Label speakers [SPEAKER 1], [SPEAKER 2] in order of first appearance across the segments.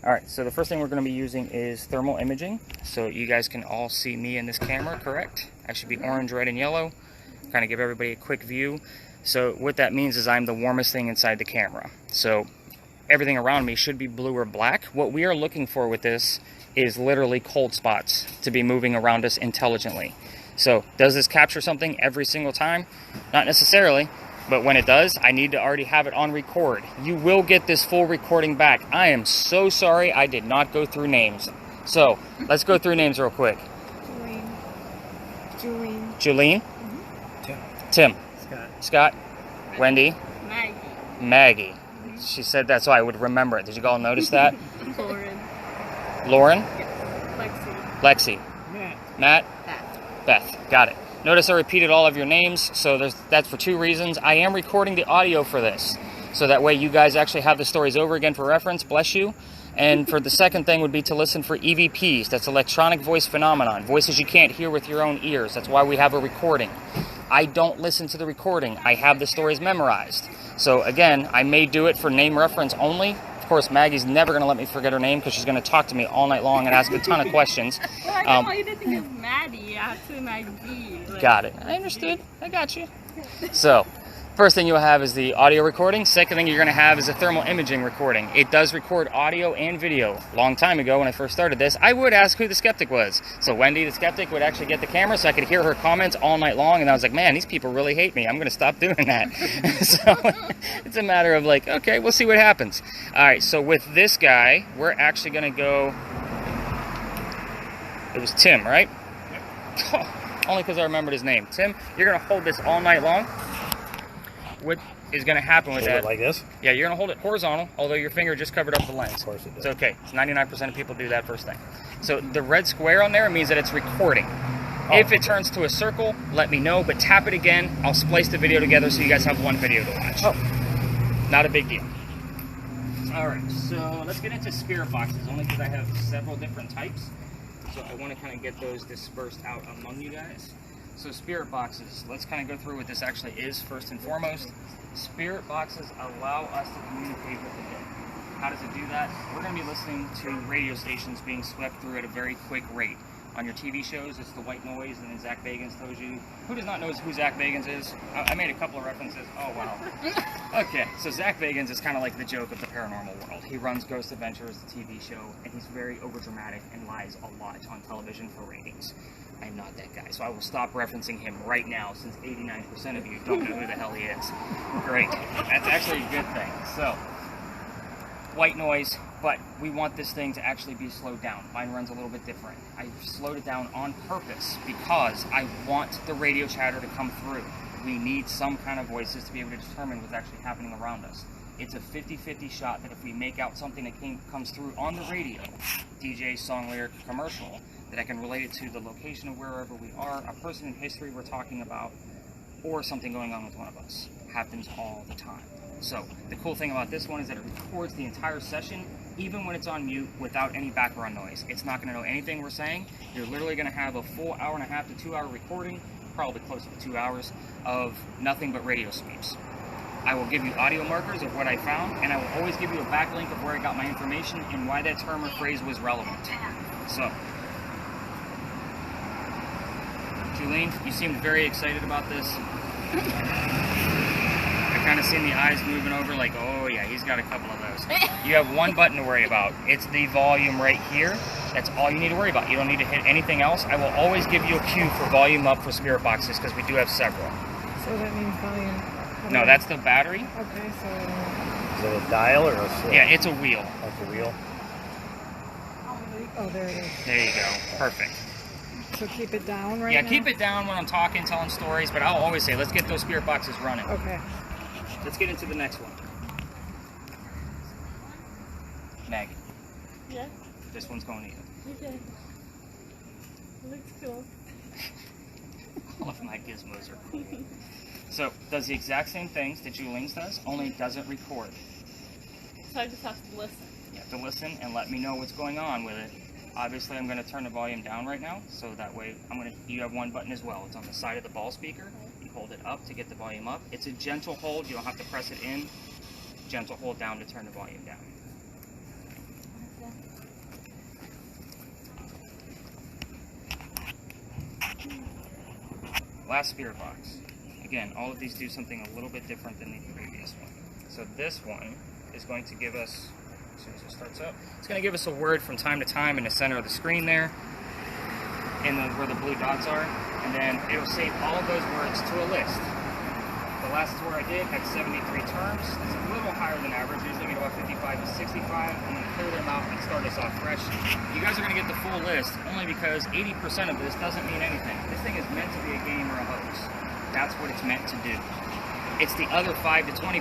[SPEAKER 1] All right, so the first thing we're going to be using is thermal imaging. So you guys can all see me in this camera, correct? I should be orange, red, and yellow. Kind of give everybody a quick view. So what that means is I'm the warmest thing inside the camera. So everything around me should be blue or black. What we are looking for with this is literally cold spots to be moving around us intelligently. So does this capture something every single time? Not necessarily. But when it does, I need to already have it on record. You will get this full recording back. I am so sorry I did not go through names. So, let's go through names real quick.
[SPEAKER 2] Julian.
[SPEAKER 1] Julene.
[SPEAKER 2] Mm-hmm.
[SPEAKER 1] Tim. Scott.
[SPEAKER 2] Wendy.
[SPEAKER 1] Maggie. She said that so I would remember it. Did you all notice that?
[SPEAKER 2] Lauren.
[SPEAKER 1] Lexi. Matt. Beth. Got it. Notice I repeated all of your names, so that's for two reasons. I am recording the audio for this, so that way you guys actually have the stories over again for reference, bless you. And for the second thing would be to listen for EVPs, that's electronic voice phenomenon, voices you can't hear with your own ears. That's why we have a recording. I don't listen to the recording, I have the stories memorized. So again, I may do it for name reference only. Of course, Maggie's never going to let me forget her name because she's going to talk to me all night long and ask a ton of questions.
[SPEAKER 3] Well, I don't want you to think it's Maddie after Maggie. Like,
[SPEAKER 1] got it. I understood. I got you. So, first thing you'll have is the audio recording. Second thing you're going to have is a thermal imaging recording. It does record audio and video. Long time ago when I first started this, I would ask who the skeptic was. So Wendy, the skeptic, would actually get the camera so I could hear her comments all night long. And I was like, man, these people really hate me. I'm going to stop doing that. So it's a matter of like, okay, we'll see what happens. All right, so with this guy, we're actually going to go... It was Tim, right? Yep. Only because I remembered his name. Tim, you're going to hold this all night long. What is going to happen with that?
[SPEAKER 4] Like this?
[SPEAKER 1] Yeah, you're going to hold it horizontal, although your finger just covered up the lens.
[SPEAKER 4] Of course it does.
[SPEAKER 1] It's okay. 99% of people do that first thing. So the red square on there means that it's recording. Oh. If it turns to a circle, let me know, but tap it again. I'll splice the video together so you guys have one video to watch.
[SPEAKER 4] Oh.
[SPEAKER 1] Not a big deal. All right, so let's get into spirit boxes, only because I have several different types. So I want to kind of get those dispersed out among you guys. So spirit boxes, let's kind of go through what this actually is first and foremost. Spirit boxes allow us to communicate with the dead. How does it do that? We're going to be listening to radio stations being swept through at a very quick rate. On your TV shows, it's the white noise, and then Zach Bagans tells you. Who does not know who Zach Bagans is? I made a couple of references. Oh, wow. Okay, so Zach Bagans is kind of like the joke of the paranormal world. He runs Ghost Adventures, the TV show, and he's very overdramatic and lies a lot on television for ratings. I'm not that guy, so I will stop referencing him right now since 89% of you don't know who the hell he is. Great. That's actually a good thing. So, white noise, but we want this thing to actually be slowed down. Mine runs a little bit different. I slowed it down on purpose because I want the radio chatter to come through. We need some kind of voices to be able to determine what's actually happening around us. It's a 50-50 shot that if we make out something that comes through on the radio, DJ, song, lyric, commercial, that I can relate it to the location of wherever we are, a person in history we're talking about, or something going on with one of us. Happens all the time. So the cool thing about this one is that it records the entire session, even when it's on mute, without any background noise. It's not going to know anything we're saying. You're literally going to have a full hour-and-a-half to 2 hour recording, probably closer to 2 hours, of nothing but radio sweeps. I will give you audio markers of what I found, and I will always give you a backlink of where I got my information and why that term or phrase was relevant. So, Julene, you seemed very excited about this. I kind of seen the eyes moving over like, oh yeah, he's got a couple of those. You have one button to worry about. It's the volume right here. That's all you need to worry about. You don't need to hit anything else. I will always give you a cue for volume up for spirit boxes because we do have several.
[SPEAKER 2] So that means volume.
[SPEAKER 1] No, that's the battery.
[SPEAKER 2] Okay, so...
[SPEAKER 4] Is it a dial or a switch?
[SPEAKER 1] Yeah, it's a wheel.
[SPEAKER 4] That's a wheel?
[SPEAKER 2] Oh, there it is.
[SPEAKER 1] There you go. Perfect.
[SPEAKER 2] So keep it down right now?
[SPEAKER 1] Yeah, keep it down when I'm talking, telling stories, but I'll always say, let's get those spirit boxes running.
[SPEAKER 2] Okay.
[SPEAKER 1] Let's get into the next one. Maggie.
[SPEAKER 3] Yeah?
[SPEAKER 1] This one's going to you.
[SPEAKER 3] Okay. Looks cool.
[SPEAKER 1] All of my gizmos are cool. So, does the exact same things that Julien's does, only it doesn't record.
[SPEAKER 3] So I just have to listen.
[SPEAKER 1] You have to listen and let me know what's going on with it. Obviously, I'm going to turn the volume down right now, so that way you have one button as well. It's on the side of the ball speaker. You hold it up to get the volume up. It's a gentle hold. You don't have to press it in. Gentle hold down to turn the volume down. last spirit box. Again, all of these do something a little bit different than the previous one. So this one is going to give us, as soon as it starts up, it's going to give us a word from time to time in the center of the screen there, where the blue dots are, and then it will save all of those words to a list. The last tour I did had 73 terms. That's a little higher than average. Usually I get about 55 to 65. I'm going to clear them out and start us off fresh. You guys are going to get the full list only because 80% of this doesn't mean anything. This thing is meant to be a game or a hoax. That's what it's meant to do. It's the other 5 to 20%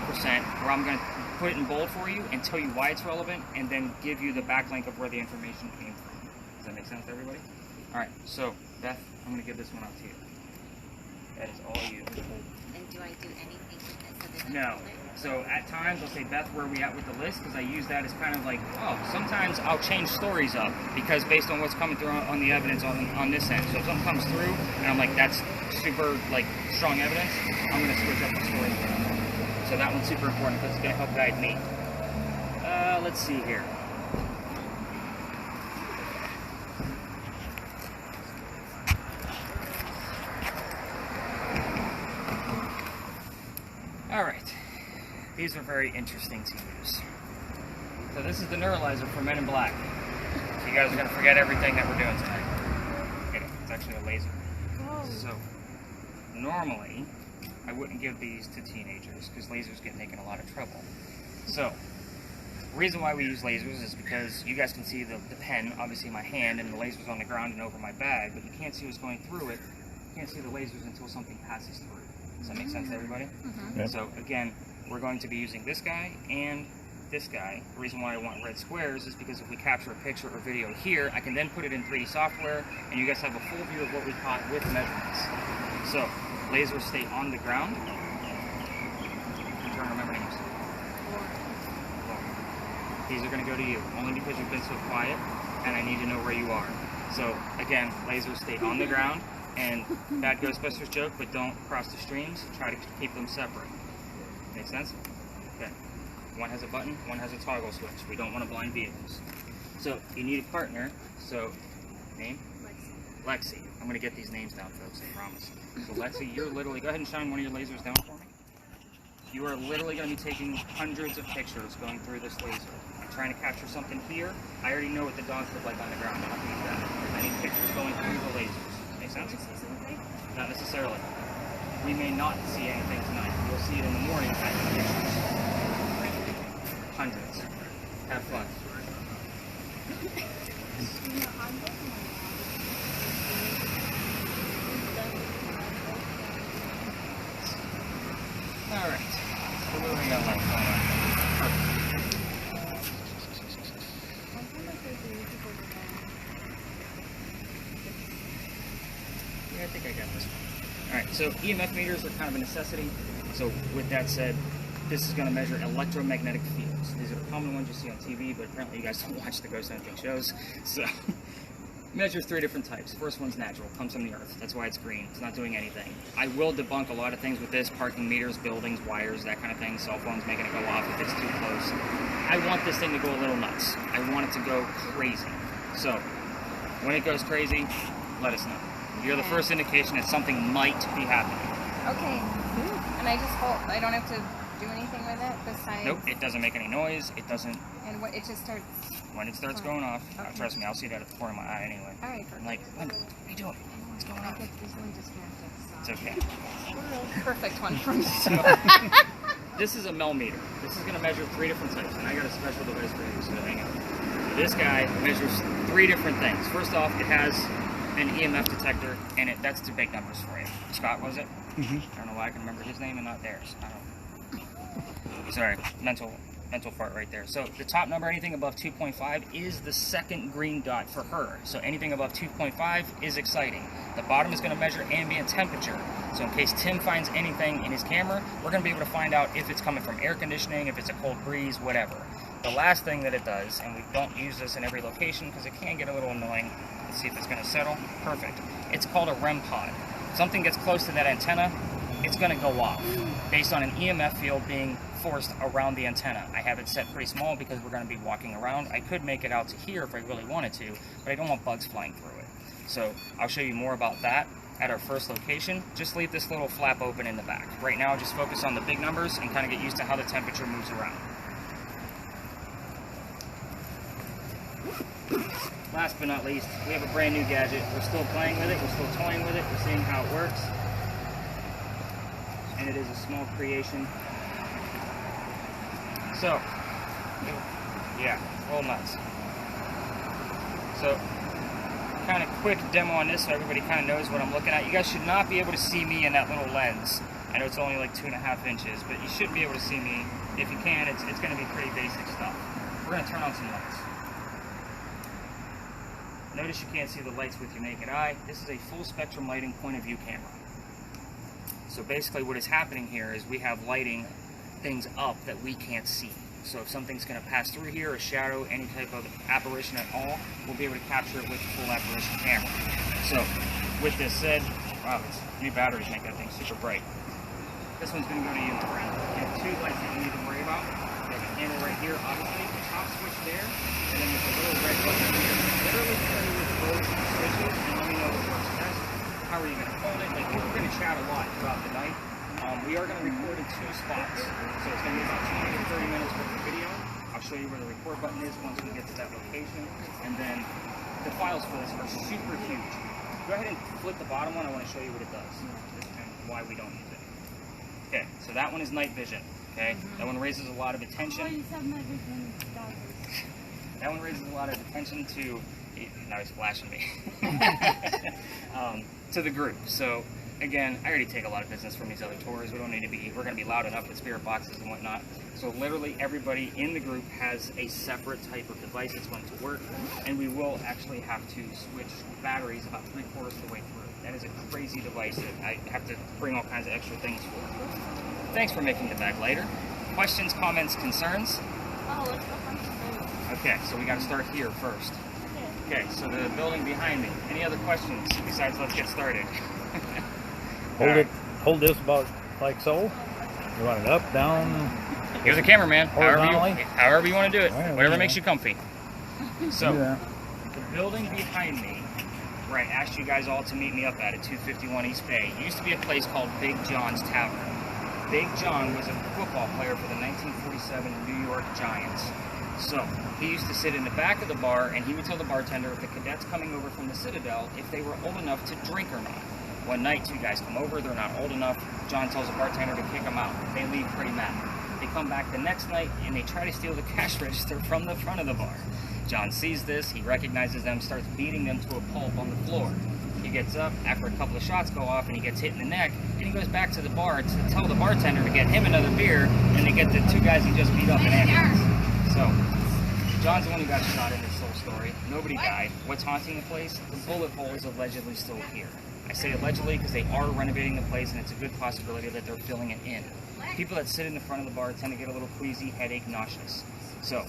[SPEAKER 1] where I'm going to put it in bold for you and tell you why it's relevant, and then give you the backlink of where the information came from. Does that make sense to everybody? All right, so Beth, I'm going to give this one out to you. That is all you.
[SPEAKER 5] And do I do anything with this other than
[SPEAKER 1] No.
[SPEAKER 5] hold it?
[SPEAKER 1] So at times I'll say, Beth, where are we at with the list? Because I use that as kind of like, oh, sometimes I'll change stories up because based on what's coming through on the evidence on this end. So if something comes through and I'm like, that's super like strong evidence, I'm going to switch up the story. So that one's super important because it's going to help guide me. Let's see here. All right. These are very interesting to use. So this is the neuralizer for Men in Black. So you guys are going to forget everything that we're doing tonight. Okay, it's actually a laser. So normally I wouldn't give these to teenagers because lasers get taken a lot of trouble. So the reason why we use lasers is because you guys can see the pen, obviously in my hand, and the laser's on the ground and over my bag, but you can't see what's going through it. You can't see the lasers until something passes through. Does that make sense to everybody?
[SPEAKER 5] Mm-hmm.
[SPEAKER 4] Yep.
[SPEAKER 1] So again, we're going to be using this guy and this guy. The reason why I want red squares is because if we capture a picture or video here, I can then put it in 3D software, and you guys have a full view of what we caught with measurements. So lasers stay on the ground. I'm trying to remember names. These are going to go to you, only because you've been so quiet, and I need to know where you are. So again, lasers stay on the ground, and bad Ghostbusters joke, but don't cross the streams. Try to keep them separate. Make sense? Okay. One has a button, one has a toggle switch. We don't want to blind vehicles. So you need a partner. So name? Lexi. I'm going to get these names down, folks, I promise. So Lexi, you're literally, go ahead and shine one of your lasers down for me. You are literally going to be taking hundreds of pictures going through this laser. I'm trying to capture something here. I already know what the dogs look like on the ground. I don't need that. I need pictures going through the lasers. Make sense? Not necessarily. We may not see anything tonight. You'll see it in the morning at the pictures. Hundreds. Have fun. All right. So what do we got left going on? Perfect. Yeah, I think I got this one. Alright, so EMF meters are kind of a necessity. So with that said, this is going to measure electromagnetic fields. These are the common ones you see on TV, but apparently you guys don't watch the Ghost Hunting shows. So, measures 3 different types. First one's natural, comes from the earth. That's why it's green. It's not doing anything. I will debunk a lot of things with this, parking meters, buildings, wires, that kind of thing, cell phones making it go off if it's too close. I want this thing to go a little nuts. I want it to go crazy. So, when it goes crazy, let us know. You're the first indication that something might be happening.
[SPEAKER 5] Okay. And I just hold, I don't have to do anything with it besides...
[SPEAKER 1] Nope, it doesn't make any noise. It doesn't...
[SPEAKER 5] And what, it just starts...
[SPEAKER 1] When it starts going off,
[SPEAKER 5] Okay.
[SPEAKER 1] trust me, I'll see that at the corner of my eye anyway.
[SPEAKER 5] Alright,
[SPEAKER 1] I'm like, what are you doing? What's going
[SPEAKER 5] I
[SPEAKER 1] on?
[SPEAKER 5] get easily distracted, so...
[SPEAKER 1] It's okay.
[SPEAKER 5] Perfect one for me.
[SPEAKER 1] So, this is a Mel meter. This is going to measure 3 different types, and I got a special device for you, so hang on. This guy measures 3 different things. First off, it has an EMF detector, and that's the big numbers for you. Scott, was it?
[SPEAKER 4] Mm-hmm.
[SPEAKER 1] I don't know why I can remember his name and not theirs. I don't. Sorry, mental fart right there. So the top number, anything above 2.5, is the second green dot for her. So anything above 2.5 is exciting. The bottom is going to measure ambient temperature. So in case Tim finds anything in his camera, we're going to be able to find out if it's coming from air conditioning, if it's a cold breeze, whatever. The last thing that it does, and we don't use this in every location because it can get a little annoying. Let's see if it's going to settle. Perfect. It's called a REM pod. If something gets close to that antenna, it's going to go off based on an EMF field being forced around the antenna. I have it set pretty small because we're going to be walking around. I could make it out to here if I really wanted to, but I don't want bugs flying through it. So I'll show you more about that at our first location, just leave this little flap open in the back. Right now, just focus on the big numbers and kind of get used to how the temperature moves around. Last but not least, we have a brand new gadget. We're still playing with it, we're still toying with it, we're seeing how it works. And it is a small creation. So, yeah, roll nuts. So, kind of quick demo on this so everybody kind of knows what I'm looking at. You guys should not be able to see me in that little lens. I know it's only like 2.5 inches, but you should be able to see me. If you can, it's going to be pretty basic stuff. We're going to turn on some lights. Notice you can't see the lights with your naked eye. This is a full spectrum lighting point of view camera. So basically what is happening here is we have lighting things up that we can't see. So if something's going to pass through here, a shadow, any type of apparition at all, we'll be able to capture it with the full apparition camera. So with this said, wow, these new batteries make that thing super bright. This one's going to go to you. You have 2 lights that you need to worry about. There's a handle right here, obviously, the top switch there, and then there's a little red button here. Literally play with both switches and let me know what works best. How are you going to hold it? Like, we're going to chat a lot throughout the night. We are going to record in 2 spots, so it's going to be about 20 to 30 minutes worth of video. I'll show you where the record button is once we get to that location, and then the files for this are super huge. Go ahead and flip the bottom one. I want to show you what it does and why we don't use it. Okay, so that one is night vision. Okay, that one raises a lot of attention. That one raises a lot of attention to. Now he's flashing me. To the group. So. Again, I already take a lot of business from these other tours. We're going to be loud enough with spirit boxes and whatnot. So literally everybody in the group has a separate type of device that's going to work, and we will actually have to switch batteries about 3/4 of the way through. That is a crazy device that I have to bring all kinds of extra things for. Thanks for making the bag lighter. Questions, comments, concerns?
[SPEAKER 3] Oh, let's go from the food.
[SPEAKER 1] Okay, so we got to start here first. Okay, so the building behind me. Any other questions besides let's get started?
[SPEAKER 4] Hold this about like so. You want it up, down?
[SPEAKER 1] Here's a cameraman.
[SPEAKER 4] Horizontally?
[SPEAKER 1] However you want to do it.
[SPEAKER 4] Right,
[SPEAKER 1] Whatever
[SPEAKER 4] yeah.
[SPEAKER 1] makes you comfy. So,
[SPEAKER 4] Do that.
[SPEAKER 1] the building behind me, where I asked you guys all to meet me up at 251 East Bay, used to be a place called Big John's Tavern. Big John was a football player for the 1947 New York Giants. So, he used to sit in the back of the bar, and he would tell the bartender if the cadets coming over from the Citadel if they were old enough to drink or not. One night, 2 guys come over, they're not old enough. John tells the bartender to kick them out. They leave pretty mad. They come back the next night and they try to steal the cash register from the front of the bar. John sees this, he recognizes them, starts beating them to a pulp on the floor. He gets up after a couple of shots go off and he gets hit in the neck, and he goes back to the bar to tell the bartender to get him another beer, and they get the 2 guys he just beat up in ambulance. So, John's the one who got shot in this whole story. Nobody died. What's haunting the place? The bullet hole is allegedly still here. I say allegedly because they are renovating the place, and it's a good possibility that they're filling it in. People that sit in the front of the bar tend to get a little queasy, headache, nauseous. So,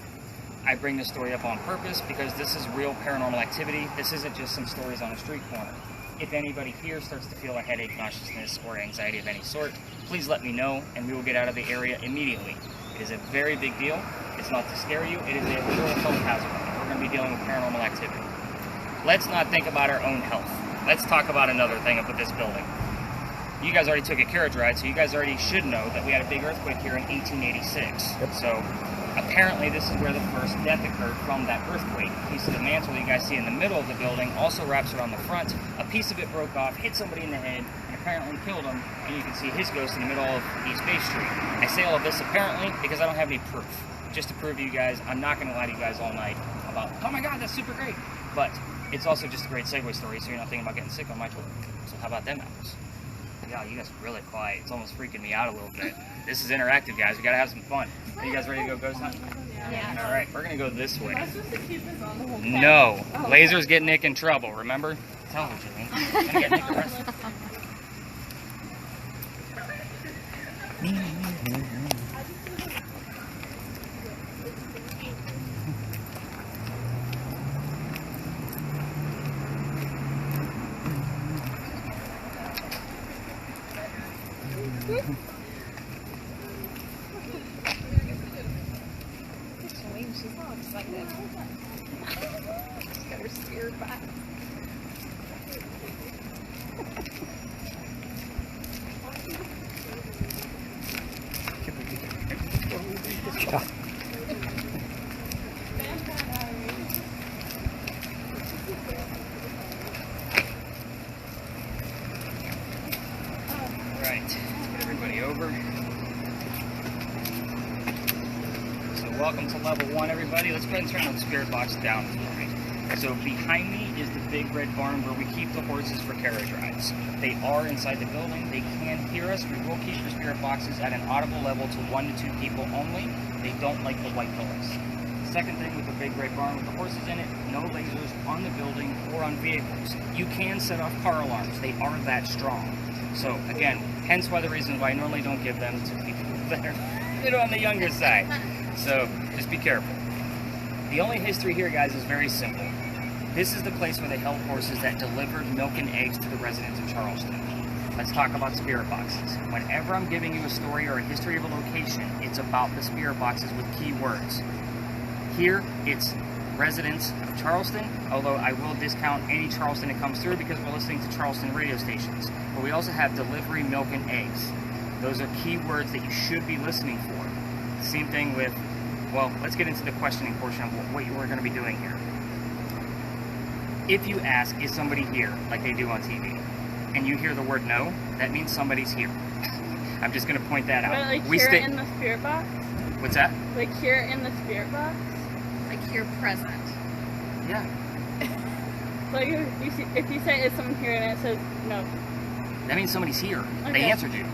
[SPEAKER 1] I bring this story up on purpose because this is real paranormal activity. This isn't just some stories on a street corner. If anybody here starts to feel a headache, nauseousness, or anxiety of any sort, please let me know, and we will get out of the area immediately. It is a very big deal. It's not to scare you. It is a literal health hazard. We're going to be dealing with paranormal activity. Let's not think about our own health. Let's talk about another thing up with this building. You guys already took a carriage ride, so you guys already should know that we had a big earthquake here in 1886.
[SPEAKER 4] Yep.
[SPEAKER 1] So apparently this is where the first death occurred from that earthquake. A piece of the mantle you guys see in the middle of the building also wraps around the front. A piece of it broke off, hit somebody in the head, and apparently killed him, and you can see his ghost in the middle of East Bay Street. I say all of this apparently because I don't have any proof. Just to prove to you guys, I'm not going to lie to you guys all night about, oh my god, that's super great. But it's also just a great segue story, so you're not thinking about getting sick on my tour. So how about them apples? Yeah, you guys are really quiet. It's almost freaking me out a little bit. This is interactive, guys. We gotta have some fun. Are you guys ready to go ghost hunting?
[SPEAKER 3] Yeah.
[SPEAKER 1] All right, we're gonna go this way.
[SPEAKER 3] Am I supposed to keep this on the whole time?
[SPEAKER 1] No,
[SPEAKER 3] Oh.
[SPEAKER 1] lasers get Nick in trouble. Remember? Tell him, Jimmy. Gonna get Nick arrested.
[SPEAKER 5] She's all excited. She's got her spirit back.
[SPEAKER 4] Yeah.
[SPEAKER 1] Right, let's get everybody over. So welcome to level 1, everybody. Let's go ahead and turn the spirit box down for me. So behind me is the big red barn where we keep the horses for carriage rides. They are inside the building. They can hear us. We will keep the spirit boxes at an audible level to 1 to 2 people only. They don't like the white noise. Second thing with the big red barn with the horses in it, no lasers on the building or on vehicles. You can set off car alarms. They are that strong. So again, hence why the reason why I normally don't give them to people that are on the younger side. So just be careful. The only history here, guys, is very simple. This is the place where they held horses that delivered milk and eggs to the residents of Charleston. Let's talk about spirit boxes. Whenever I'm giving you a story or a history of a location, it's about the spirit boxes with key words. Here, it's residents of Charleston, although I will discount any Charleston that comes through because we're listening to Charleston radio stations. But we also have delivery, milk, and eggs. Those are key words that you should be listening for. Same thing with, well, let's get into the questioning portion of what we're going to be doing here. If you ask, is somebody here, like they do on TV, and you hear the word no, that means somebody's here. I'm just going to point that out.
[SPEAKER 3] But like here in the spirit box?
[SPEAKER 1] What's that?
[SPEAKER 3] Like here in the spirit box?
[SPEAKER 5] Like here present.
[SPEAKER 1] Yeah.
[SPEAKER 3] Like if you say is someone here and it says no.
[SPEAKER 1] That means somebody's here.
[SPEAKER 3] Okay.
[SPEAKER 1] They answered you.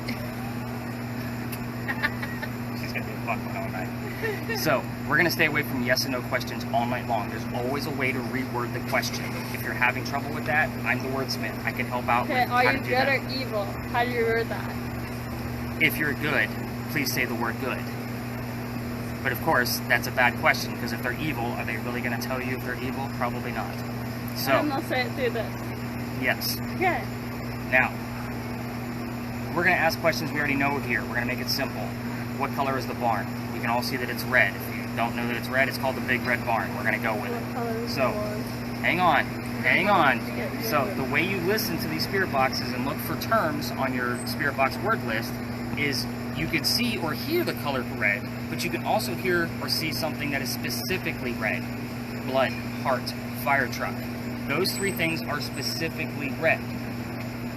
[SPEAKER 1] She's going to be a fun one all night. So, we're going to stay away from yes and no questions all night long. There's always a way to reword the question. If you're having trouble with that, I'm the wordsmith. I can help out
[SPEAKER 3] Okay,
[SPEAKER 1] with
[SPEAKER 3] are
[SPEAKER 1] how
[SPEAKER 3] you
[SPEAKER 1] to do
[SPEAKER 3] good
[SPEAKER 1] that.
[SPEAKER 3] or evil? How do you word that?
[SPEAKER 1] If you're good, please say the word good. But of course, that's a bad question, because if they're evil, are they really going to tell you if they're evil? Probably not. So,
[SPEAKER 3] And they'll say it through this.
[SPEAKER 1] yes.
[SPEAKER 3] Okay.
[SPEAKER 1] Now, we're going to ask questions we already know here. We're going to make it simple. What color is the barn? We can all see that it's red. If you don't know that it's red, it's called the Big Red Barn. We're going to go with
[SPEAKER 3] What
[SPEAKER 1] it.
[SPEAKER 3] color is
[SPEAKER 1] So,
[SPEAKER 3] the barn?
[SPEAKER 1] hang on. So, the way you listen to these spirit boxes and look for terms on your spirit box word list is you could see or hear the color red, but you can also hear or see something that is specifically red. Blood, heart, fire truck. Those 3 things are specifically red.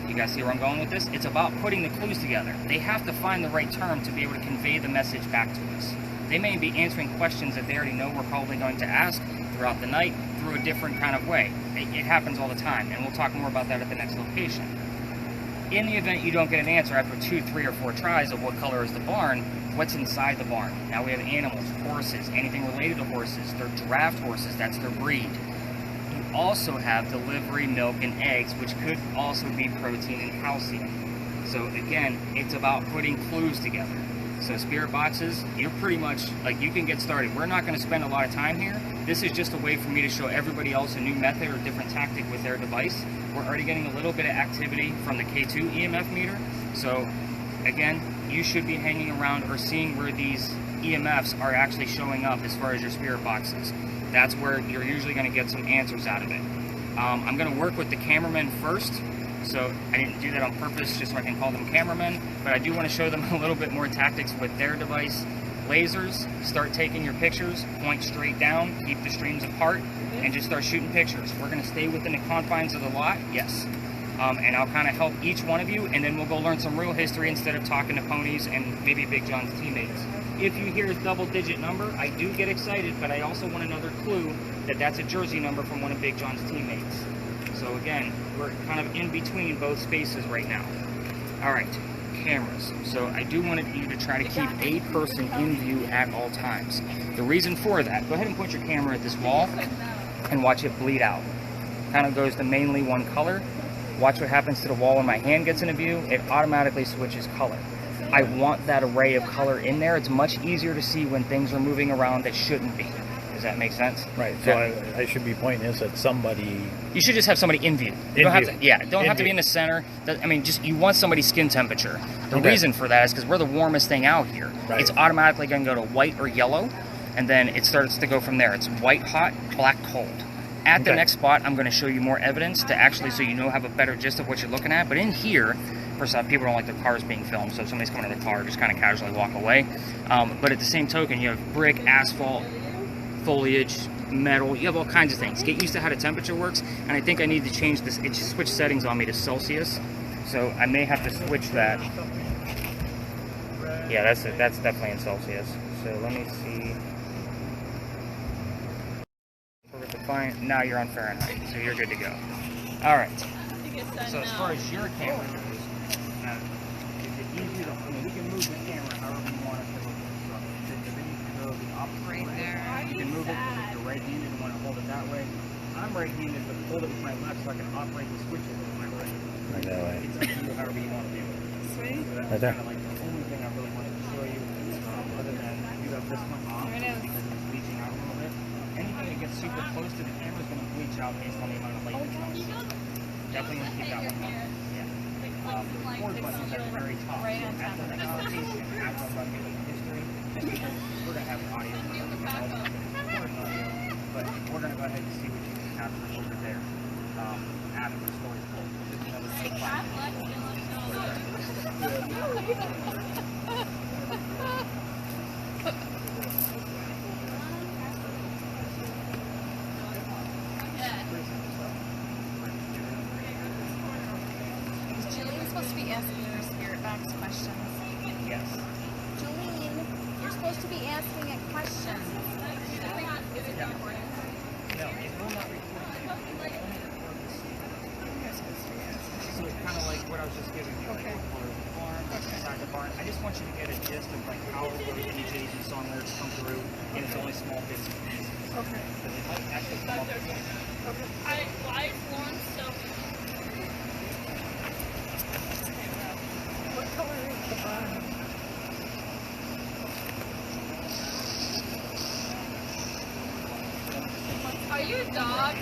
[SPEAKER 1] You guys see where I'm going with this? It's about putting the clues together. They have to find the right term to be able to convey the message back to us. They may be answering questions that they already know we're probably going to ask throughout the night through a different kind of way. It happens all the time, and we'll talk more about that at the next location. In the event you don't get an answer after 2, 3, or 4 tries of what color is the barn, what's inside the barn? Now we have animals, horses, anything related to horses. They're draft horses, that's their breed. You also have delivery, milk, and eggs, which could also be protein and calcium. So again, it's about putting clues together. So spirit boxes, you're pretty much, like, you can get started. We're not going to spend a lot of time here. This is just a way for me to show everybody else a new method or different tactic with their device. We're already getting a little bit of activity from the K2 EMF meter. So again, you should be hanging around or seeing where these EMFs are actually showing up as far as your spirit boxes. That's where you're usually going to get some answers out of it. I'm going to work with the cameramen first. So I didn't do that on purpose just so I can call them cameramen, but I do want to show them a little bit more tactics with their device. Lasers, start taking your pictures, point straight down, keep the streams apart, and just start shooting pictures. We're going to stay within the confines of the lot, yes. And I'll kind of help each one of you, and then we'll go learn some real history instead of talking to ponies and maybe Big John's teammates. If you hear a double-digit number, I do get excited, but I also want another clue that that's a jersey number from one of Big John's teammates. So again, we're kind of in between both spaces right now. All right, cameras. So I do want you to try to keep a person in view at all times. The reason for that, go ahead and put your camera at this wall and watch it bleed out. Kind of goes to mainly one color. Watch what happens to the wall when my hand gets into view. It automatically switches color. I want that array of color in there. It's much easier to see when things are moving around that shouldn't be. Does that make sense?
[SPEAKER 4] Right. So I should be pointing this at somebody.
[SPEAKER 1] You should just have somebody in view. You don't have to, yeah, don't have to be in the center. I mean, just you want somebody's skin temperature. The reason for that is because we're the warmest thing out here. Right. It's automatically going to go to white or yellow, and then it starts to go from there. It's white hot, black cold. At the
[SPEAKER 4] Okay.
[SPEAKER 1] next spot, I'm going to show you more evidence to actually, so you know, have a better gist of what you're looking at. But in here, first off, people don't like their cars being filmed, so if somebody's coming to the car, just kind of casually walk away. But at the same token, you have brick, asphalt, foliage, metal. You have all kinds of things. Get used to how the temperature works. And I think I need to change this. It just switched settings on me to Celsius, so I may have to switch that. Yeah, that's it. That's definitely in Celsius. So let me see. Fine. Now you're on Fahrenheit, so you're good to go. All right. So as far as your camera goes, it's easy to, we can move the camera however you want it to look. So if you go the opposite
[SPEAKER 5] Right
[SPEAKER 1] way,
[SPEAKER 5] there.
[SPEAKER 1] you can move it if you're right-handed and want to hold it that way. I'm right-handed, but hold it with my left so I can operate the switches with my right.
[SPEAKER 4] Right that way.
[SPEAKER 1] It's up to you however you want to do it.
[SPEAKER 2] Sweet.
[SPEAKER 1] So that's
[SPEAKER 4] Right there.
[SPEAKER 1] kind of like the only thing I really wanted to show you. Other than you have this one off
[SPEAKER 2] There it is.
[SPEAKER 1] because it's bleaching out a little bit. Anything that gets super close to the camera is going to bleach out based on the amount of light that comes. Definitely want to keep that one on. Yeah. The record button is at the very top.
[SPEAKER 5] Right on
[SPEAKER 1] So
[SPEAKER 5] top
[SPEAKER 1] after
[SPEAKER 5] of
[SPEAKER 1] the
[SPEAKER 5] it.
[SPEAKER 1] conversation, after I'm done giving the history, just because we're going to have audio for everything else, recording audio, but we're going to go ahead and see what you can capture over there after the story's told. Just another 5 minutes.
[SPEAKER 5] Is Jillian supposed to be asking her spirit box questions?
[SPEAKER 1] Yes.
[SPEAKER 5] Jillian, you're supposed to be asking it questions. Is it recording?
[SPEAKER 1] No, it will not record you. It only records the scene. So it's kind of like what I was just giving you, like before the farm, inside the barn. I just want you to get a gist of like how those DJs and song lyrics come through, and it's only small bits and pieces.
[SPEAKER 2] Okay.
[SPEAKER 1] Because it might actually come up with something.
[SPEAKER 3] Why is Lauren so...
[SPEAKER 2] What color is the barn?
[SPEAKER 3] Are you a dog?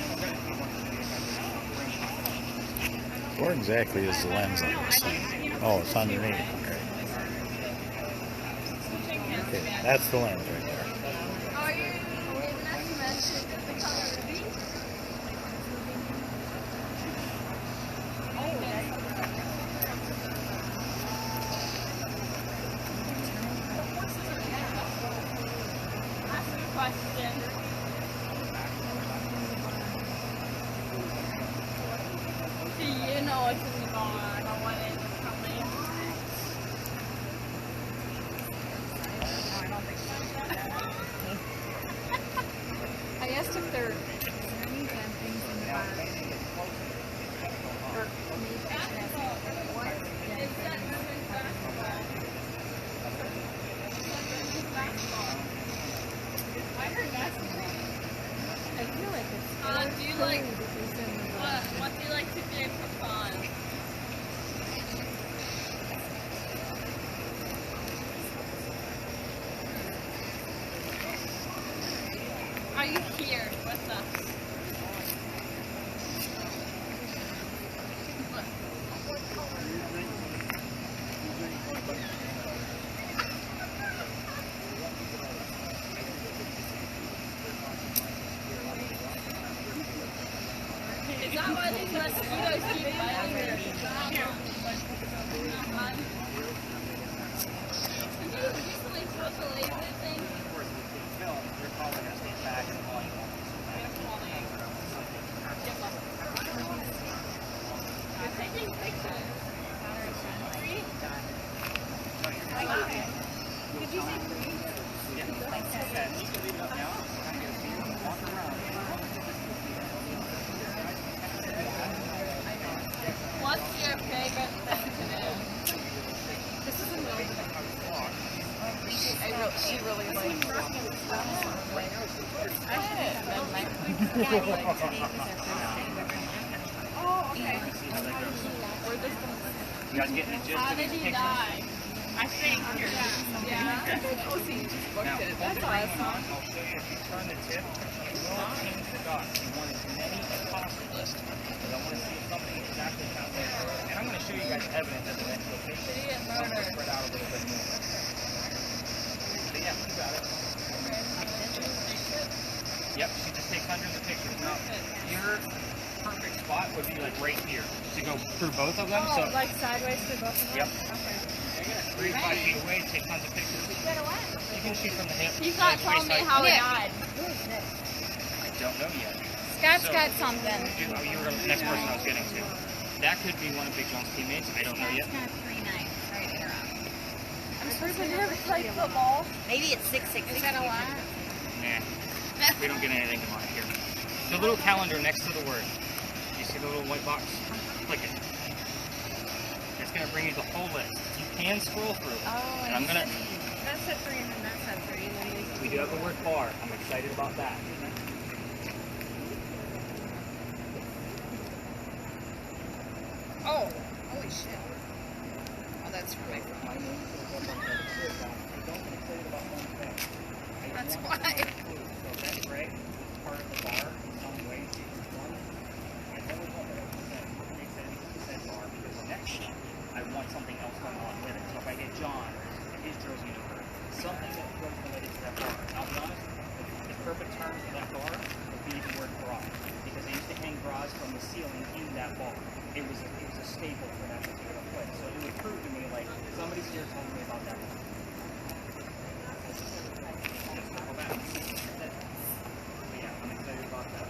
[SPEAKER 4] Where exactly is the lens on this thing? Oh, it's underneath. Okay. Okay, that's the lens right there.
[SPEAKER 5] Are you maybe not to mention the color ruby?
[SPEAKER 3] Ask me a question. Do you know what's in the barn or what is coming?
[SPEAKER 5] I asked if there are any damn things in the barn. Or maybe I should ask what damn
[SPEAKER 3] I heard basketball.
[SPEAKER 5] I feel like it's
[SPEAKER 3] Do you like...
[SPEAKER 2] Food is in the barn.
[SPEAKER 3] What do you like to do for fun? Are you here with us? Is that why these mosquitoes keep biting me? Did you recently put the laser thing?
[SPEAKER 1] You're probably going to stand back and volume on
[SPEAKER 3] I'm taking pictures.
[SPEAKER 5] Did you say green?
[SPEAKER 3] What's your favorite thing to do?
[SPEAKER 5] This is a little bit she really likes it. I had it. And then my today was our first day with her.
[SPEAKER 3] Oh, okay.
[SPEAKER 5] We're just
[SPEAKER 1] You guys getting the gist
[SPEAKER 3] How
[SPEAKER 1] of
[SPEAKER 3] did
[SPEAKER 1] these
[SPEAKER 3] he
[SPEAKER 1] pictures?
[SPEAKER 3] die? I think. Yeah.
[SPEAKER 5] oh, so you just booked it. That's awesome.
[SPEAKER 1] I'll show you if you turn the tip, you will change the dots. You want as many as possible. Because I want to see if something exactly comes in. And I'm going to show you guys evidence at the next location.
[SPEAKER 3] Did he get
[SPEAKER 1] So I'm going to
[SPEAKER 3] murdered?
[SPEAKER 1] spread out a little bit more. So yeah, you got it. Yep, she just takes hundreds of pictures. Now, your perfect spot would be like right here to go through both of them.
[SPEAKER 2] Oh,
[SPEAKER 1] So
[SPEAKER 2] like sideways through both of them?
[SPEAKER 1] Yep.
[SPEAKER 2] Okay.
[SPEAKER 1] 3 to 5 feet away, take tons of pictures. You can shoot from the hip.
[SPEAKER 3] He's not telling me how it died.
[SPEAKER 1] I don't know yet.
[SPEAKER 5] Scott's
[SPEAKER 1] So-
[SPEAKER 5] got something.
[SPEAKER 1] You were the next person I was getting to. That could be one of Big John's teammates. I don't know yet.
[SPEAKER 5] Scott's got 3'9". Sorry to interrupt.
[SPEAKER 3] I'm supposed to never play football.
[SPEAKER 5] Maybe it's 6'6". Is that a lot?
[SPEAKER 1] Nah, we don't get anything demonic here. The little calendar next to the word. You see the little white box? Click it. It's going to bring you the whole list. You can scroll through.
[SPEAKER 5] Oh,
[SPEAKER 1] And I'm going to...
[SPEAKER 2] That's at 3 and then that's at 3.
[SPEAKER 1] We do have the word bar. I'm excited about that.
[SPEAKER 5] Oh, holy shit. Oh, that's right. That's why.
[SPEAKER 1] That gray is part of the bar in some way, shape, or form. I never want that makes it 80% bar because next one, I want something else going on with it. So if I get John and his jersey number, something that goes related to that bar. I'll be honest, the perfect term for that bar would be the word bra. Because I used to hang bras from the ceiling in that bar. It was a staple for that particular place. So it would prove to me like somebody's here telling me about that. Yeah, I'm excited about that.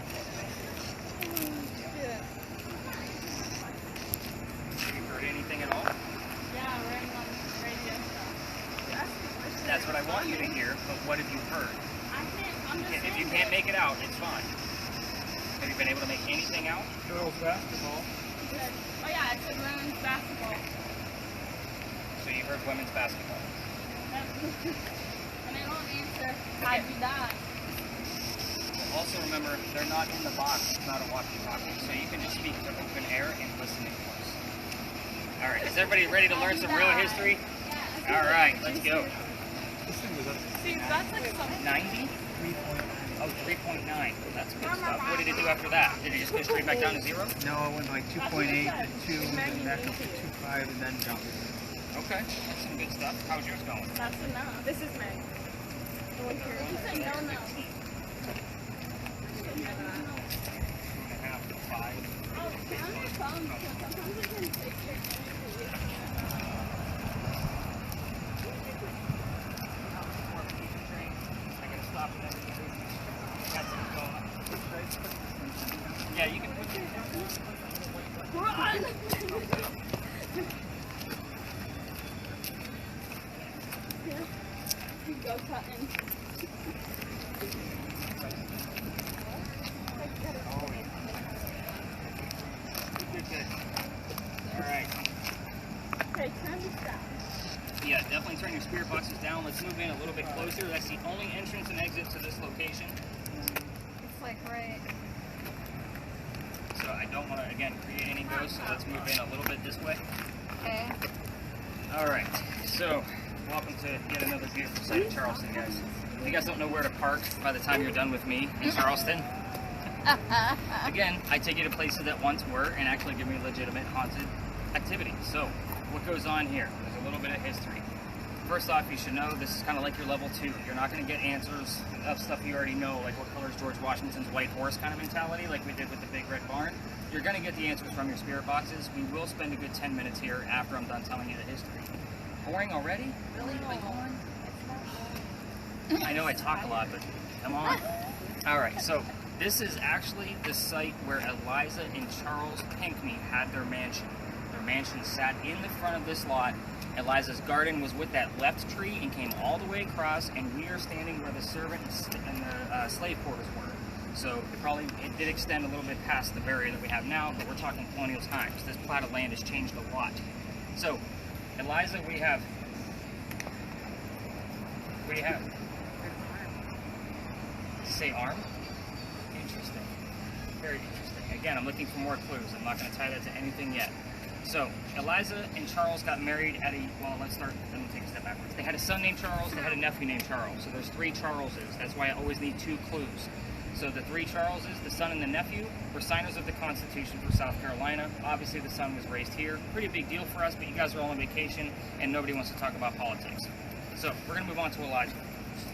[SPEAKER 1] Have you heard anything at all?
[SPEAKER 3] Yeah, we're in on radio stuff.
[SPEAKER 1] That's what I want you to hear, but what have you heard?
[SPEAKER 3] I'm just
[SPEAKER 1] If you can't make it out, it's fine. Have you been able to make anything out? Girls basketball.
[SPEAKER 3] good. Oh yeah, it's a women's basketball.
[SPEAKER 1] So you heard women's basketball.
[SPEAKER 3] And I don't answer, I do that.
[SPEAKER 1] Also remember, they're not in the box, it's not a walkie-talkie, so you can just speak to open air and listening close. Alright, is everybody ready to learn some real history? Alright, let's go.
[SPEAKER 2] See, that's like something.
[SPEAKER 1] 90? Oh, 3.9. That's good stuff. What did it do after that? Did it just go straight back down to 0?
[SPEAKER 6] No, I went like 2.8 to 2, then back up to 2.5, and then down.
[SPEAKER 1] Okay, that's some good stuff. How's yours going?
[SPEAKER 3] That's enough.
[SPEAKER 2] This is Meg. The one here.
[SPEAKER 3] You said no, no.
[SPEAKER 1] 2.5 to 5.
[SPEAKER 3] Oh, can I have a phone? Because sometimes it can take your energy.
[SPEAKER 1] I gotta stop and everything. Got something going on. Yeah, you can put
[SPEAKER 3] Run! Yeah. You go cutting.
[SPEAKER 1] Good. Alright.
[SPEAKER 3] Okay, time to stop.
[SPEAKER 1] Yeah, definitely turn your spirit boxes down. Let's move in a little bit closer. That's the only entrance and exit to this location.
[SPEAKER 5] It's like right.
[SPEAKER 1] So I don't want to, again, create any ghosts, so let's move in a little bit this way.
[SPEAKER 5] Okay.
[SPEAKER 1] Alright, so welcome to yet another beautiful side of Charleston, guys. If you guys don't know where to park by the time you're done with me in Charleston, again, I take you to places that once were and actually give me legitimate haunted activity. So, what goes on here? There's a little bit of history. First off, you should know this is kind of like your level 2. You're not going to get answers of stuff you already know, like what color is George Washington's white horse kind of mentality, like we did with the Big Red Barn. You're going to get the answers from your spirit boxes. We will spend a good 10 minutes here after I'm done telling you the history. Boring already?
[SPEAKER 5] Really boring.
[SPEAKER 1] I know I talk a lot, but come on. Alright, so this is actually the site where Eliza and Charles Pinckney had their mansion. Their mansion sat in the front of this lot. Eliza's garden was with that left tree and came all the way across, and we are standing where the servant and the slave quarters were. So it did extend a little bit past the barrier that we have now, but we're talking colonial times. This plat of land has changed a lot. So, Eliza, we have say arm. Interesting. Very interesting. Again, I'm looking for more clues. I'm not going to tie that to anything yet. So, Eliza and Charles got married at let me take a step backwards. They had a son named Charles, they had a nephew named Charles. So there's 3 Charleses. That's why I always need 2 clues. So the 3 Charleses, the son and the nephew, were signers of the Constitution for South Carolina. Obviously the son was raised here. Pretty big deal for us, but you guys are all on vacation and nobody wants to talk about politics. So we're going to move on to Eliza.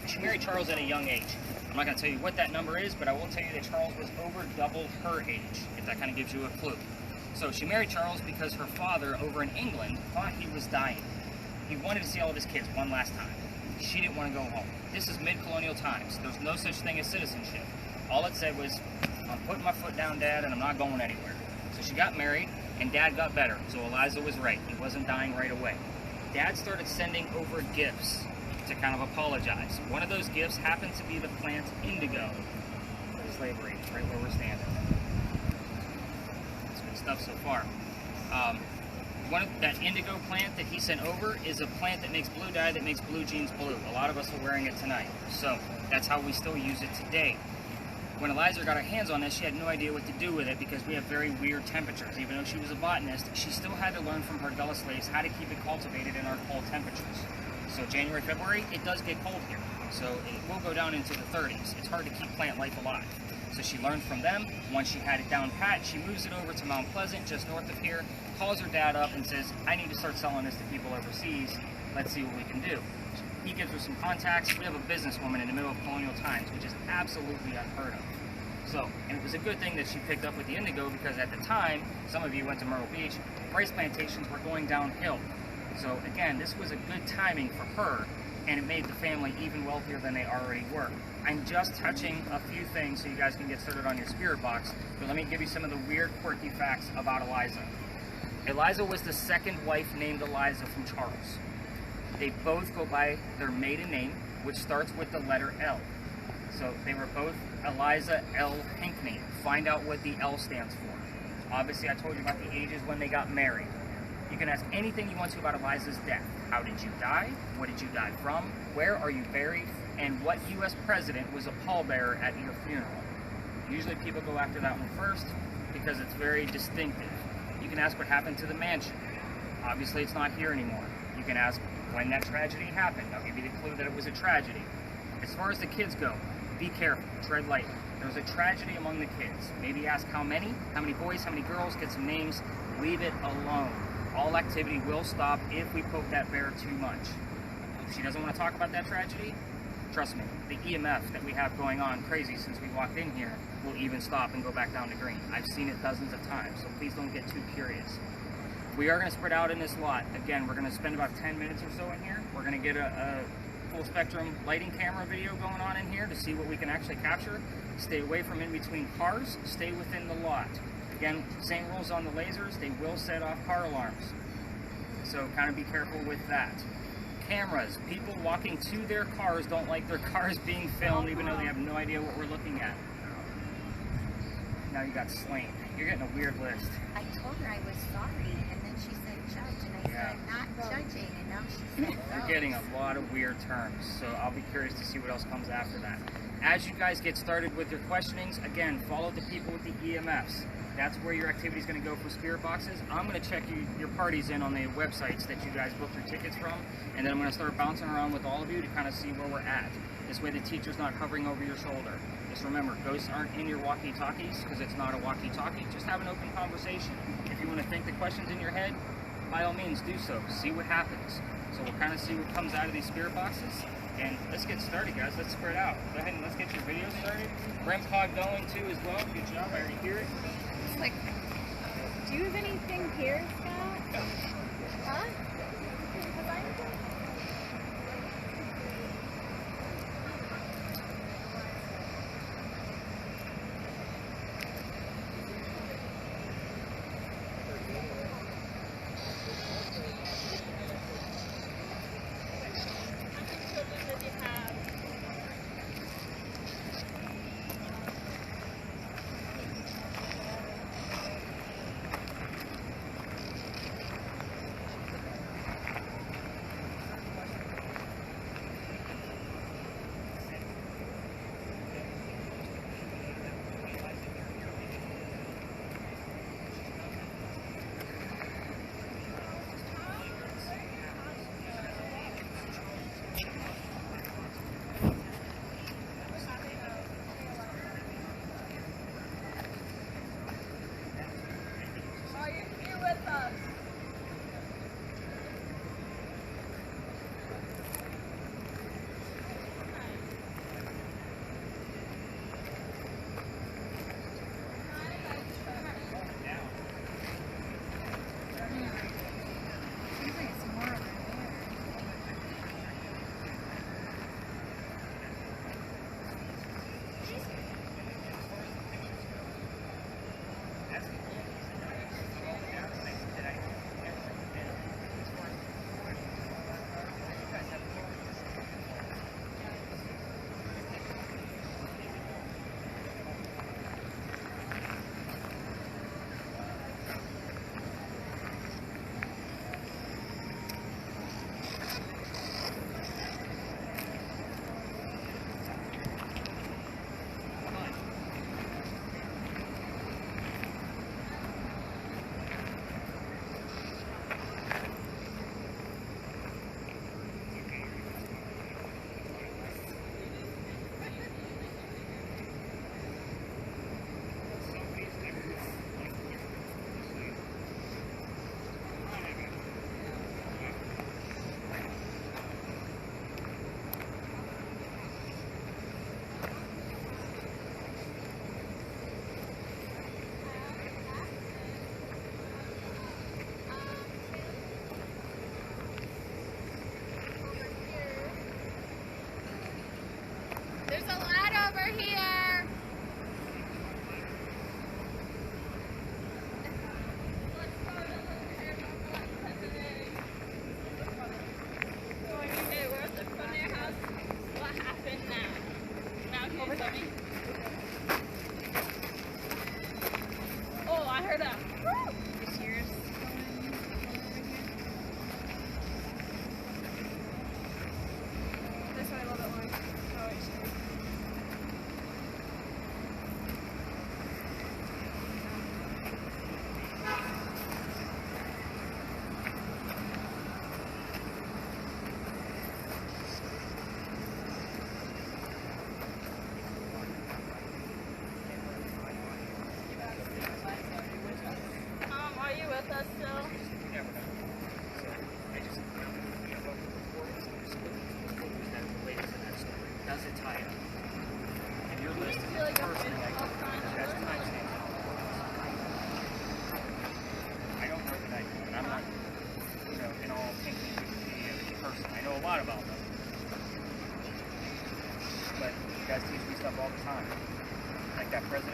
[SPEAKER 1] She married Charles at a young age. I'm not going to tell you what that number is, but I will tell you that Charles was over double her age, if that kind of gives you a clue. So she married Charles because her father over in England thought he was dying. He wanted to see all of his kids one last time. She didn't want to go home. This is mid-colonial times. There's no such thing as citizenship. All it said was, I'm putting my foot down, Dad, and I'm not going anywhere. So she got married, and Dad got better. So Eliza was right. He wasn't dying right away. Dad started sending over gifts to kind of apologize. One of those gifts happened to be the plant indigo. Slavery, right where we're standing. That's good stuff so far. That indigo plant that he sent over is a plant that makes blue dye, that makes blue jeans blue. A lot of us are wearing it tonight. So that's how we still use it today. When Eliza got her hands on this, she had no idea what to do with it because we have very weird temperatures. Even though she was a botanist, she still had to learn from her Gullah slaves how to keep it cultivated in our cold temperatures. So January, February, it does get cold here. So it will go down into the 30s. It's hard to keep plant life alive. So she learned from them. Once she had it down pat, she moves it over to Mount Pleasant, just north of here, calls her dad up and says, I need to start selling this to people overseas. Let's see what we can do. He gives her some contacts. We have a businesswoman in the middle of colonial times, which is absolutely unheard of. So, and it was a good thing that she picked up with the indigo because at the time, some of you went to Myrtle Beach, rice plantations were going downhill. So again, this was a good timing for her, and it made the family even wealthier than they already were. I'm just touching a few things so you guys can get started on your spirit box, but let me give you some of the weird, quirky facts about Eliza. Eliza was the second wife named Eliza from Charles. They both go by their maiden name, which starts with the letter L. So they were both Eliza L. Hinkney. Find out what the L stands for. Obviously, I told you about the ages when they got married. You can ask anything you want to about Eliza's death. How did you die? What did you die from? Where are you buried? And what U.S. president was a pallbearer at your funeral? Usually people go after that one first because it's very distinctive. You can ask what happened to the mansion. Obviously, it's not here anymore. You can ask when that tragedy happened. I'll give you the clue that it was a tragedy. As far as the kids go, be careful, tread lightly. There's a tragedy among the kids. Maybe ask how many boys, how many girls, get some names. Leave it alone. All activity will stop if we poke that bear too much. If she doesn't want to talk about that tragedy, trust me, the EMF that we have going on crazy since we walked in here will even stop and go back down to green. I've seen it dozens of times, so please don't get too curious. We are going to spread out in this lot. Again, we're going to spend about 10 minutes or so in here. We're going to get a full spectrum lighting camera video going on in here to see what we can actually capture. Stay away from in between cars. Stay within the lot. Again, same rules on the lasers. They will set off car alarms. So kind of be careful with that. Cameras. People walking to their cars don't like their cars being filmed even though they have no idea what we're looking at. Now you got slain. You're getting a weird list.
[SPEAKER 5] I told her I was sorry, and then she said judge, and I said not judging, and now she said no.
[SPEAKER 1] You're getting a lot of weird terms, so I'll be curious to see what else comes after that. As you guys get started with your questionings, again, follow the people with the EMFs. That's where your activity is going to go for spirit boxes. I'm going to check your parties in on the websites that you guys booked your tickets from, and then I'm going to start bouncing around with all of you to kind of see where we're at. This way the teacher's not hovering over your shoulder. Just remember, ghosts aren't in your walkie-talkies because it's not a walkie-talkie. Just have an open conversation. If you want to think the questions in your head, by all means do so. See what happens. So we'll kind of see what comes out of these spirit boxes. And let's get started, guys. Let's spread out. Go ahead and let's get your video started. REM pod going too as well. Good job. I already hear it.
[SPEAKER 2] It's like, do you have anything here, Scott? Huh? Because I'm good.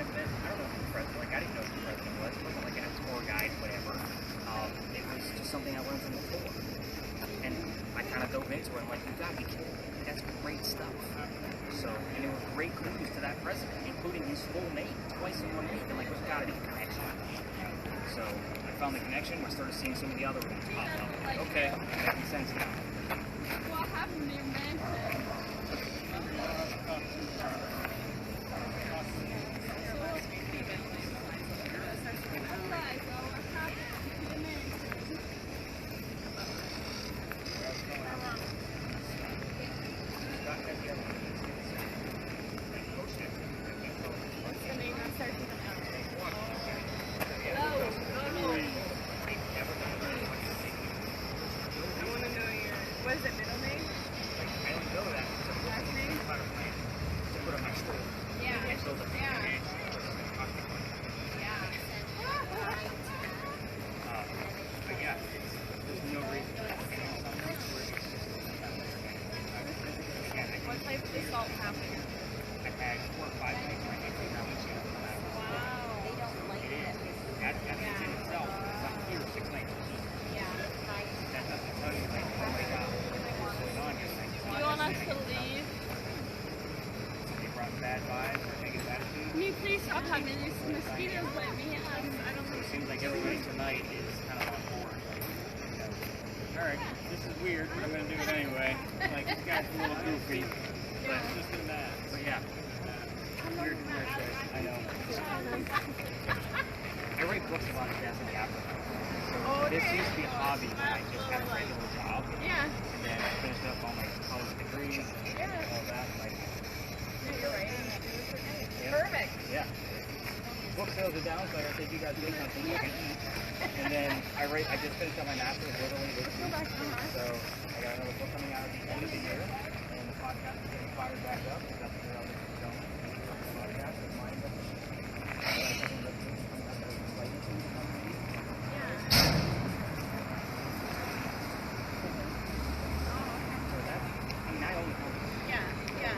[SPEAKER 1] to admit, I don't know who the president, like, I didn't know who the president was. It wasn't like a tour guide, whatever. It was just something I learned from the tour. And I kind of dove into it. I'm like, you gotta be kidding me. That's great stuff. So, and there were great clues to that president, including his full name, twice in 1 week. I'm like, there's gotta be a connection. So, I found the connection. I started seeing some of the other ones pop up. Like, okay, making sense now.
[SPEAKER 3] What happened to your man?
[SPEAKER 2] What is it, middle name?
[SPEAKER 1] I don't know that.
[SPEAKER 2] Last name?
[SPEAKER 1] To put on my store.
[SPEAKER 2] Yeah.
[SPEAKER 1] So the
[SPEAKER 2] Yeah.
[SPEAKER 1] But yeah, there's no reason to
[SPEAKER 2] What type of assault happened?
[SPEAKER 1] I had 4 or 5 things right now.
[SPEAKER 2] Wow.
[SPEAKER 5] They don't like it.
[SPEAKER 1] That's in itself. It's up here, 6 nights.
[SPEAKER 5] Yeah.
[SPEAKER 1] That doesn't tell you, like, oh my god, what's going on here?
[SPEAKER 3] Do you want us to leave?
[SPEAKER 1] They brought bad vibes or negative attitude.
[SPEAKER 3] Can you please stop having these mosquitoes bite me? I don't
[SPEAKER 1] It seems like everybody tonight is kind of on board. Alright, this is weird, but I'm going to do it anyway. Like, this guy's a little goofy, but just do that. But yeah, weird shit, I know. I write books about death in Africa. So this used to be a hobby when I just had a regular job.
[SPEAKER 2] Yeah.
[SPEAKER 1] And then I finished up all my college degrees, all that. Like,
[SPEAKER 2] You're right.
[SPEAKER 1] yeah.
[SPEAKER 2] Perfect.
[SPEAKER 1] Yeah. Book sales are down, so I gotta take you guys with something you can eat. And then I just finished up my master's literally this week. So I got another book coming out at the end of the year. And the podcast is getting fired back up. That's where I'll get going. The podcast is mine.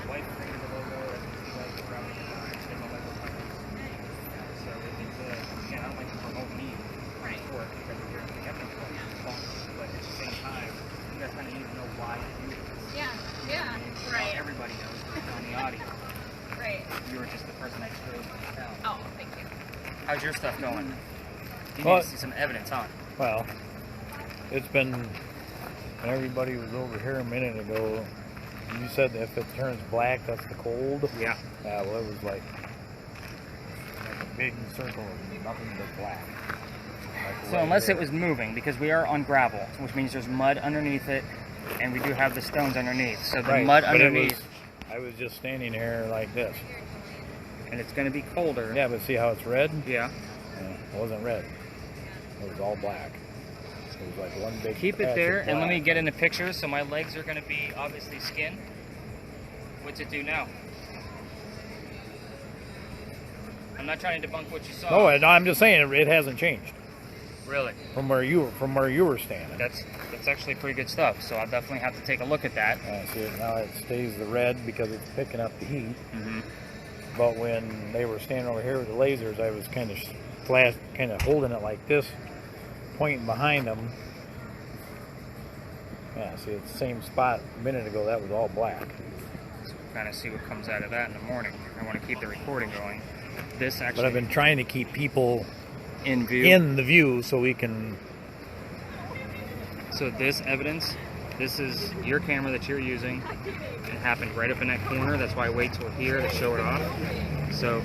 [SPEAKER 1] Wife created the logo, and she likes the graphic design, she did my logo cover. So it's again, I don't like to promote me for it because if you're together for it, it's fun. But at the same time, you guys kind of need to know why I do this.
[SPEAKER 2] Yeah.
[SPEAKER 1] Not
[SPEAKER 2] Right.
[SPEAKER 1] everybody knows on the audio.
[SPEAKER 2] Right.
[SPEAKER 1] You were just the person I chose to tell.
[SPEAKER 2] Oh, thank you.
[SPEAKER 1] How's your stuff going? You
[SPEAKER 4] Well-
[SPEAKER 1] need to see some evidence, huh?
[SPEAKER 4] Well, it's been, when everybody was over here a minute ago, you said if it turns black, that's the cold.
[SPEAKER 1] Yeah.
[SPEAKER 4] Yeah, well, it was like a big circle of nothing but black. Like
[SPEAKER 1] So
[SPEAKER 4] right
[SPEAKER 1] unless
[SPEAKER 4] there.
[SPEAKER 1] it was moving, because we are on gravel, which means there's mud underneath it, and we do have the stones underneath. So the
[SPEAKER 4] Right,
[SPEAKER 1] mud
[SPEAKER 4] but it
[SPEAKER 1] underneath,
[SPEAKER 4] was, I was just standing here like this.
[SPEAKER 1] and it's going to be colder.
[SPEAKER 4] Yeah, but see how it's red?
[SPEAKER 1] Yeah.
[SPEAKER 4] It wasn't red. It was all black. It was like one big
[SPEAKER 1] Keep it
[SPEAKER 4] patch
[SPEAKER 1] there,
[SPEAKER 4] of
[SPEAKER 1] and let me
[SPEAKER 4] black.
[SPEAKER 1] get in the picture. So my legs are going to be obviously skin. What's it do now? I'm not trying to debunk what you saw.
[SPEAKER 4] No, I'm just saying it hasn't changed
[SPEAKER 1] Really?
[SPEAKER 4] from where you were standing.
[SPEAKER 1] That's actually pretty good stuff. So I'll definitely have to take a look at that.
[SPEAKER 4] See, now it stays the red because it's picking up the heat.
[SPEAKER 1] Mm-hmm.
[SPEAKER 4] But when they were standing over here with the lasers, I was kind of holding it like this, pointing behind them. Yeah, see, it's the same spot a minute ago. That was all black.
[SPEAKER 1] So kind of see what comes out of that in the morning. I want to keep the recording going. This actually
[SPEAKER 4] But I've been trying to keep people
[SPEAKER 1] in view.
[SPEAKER 4] in the view so we can.
[SPEAKER 1] So this evidence, this is your camera that you're using. It happened right up in that corner. That's why I wait till here to show it off. So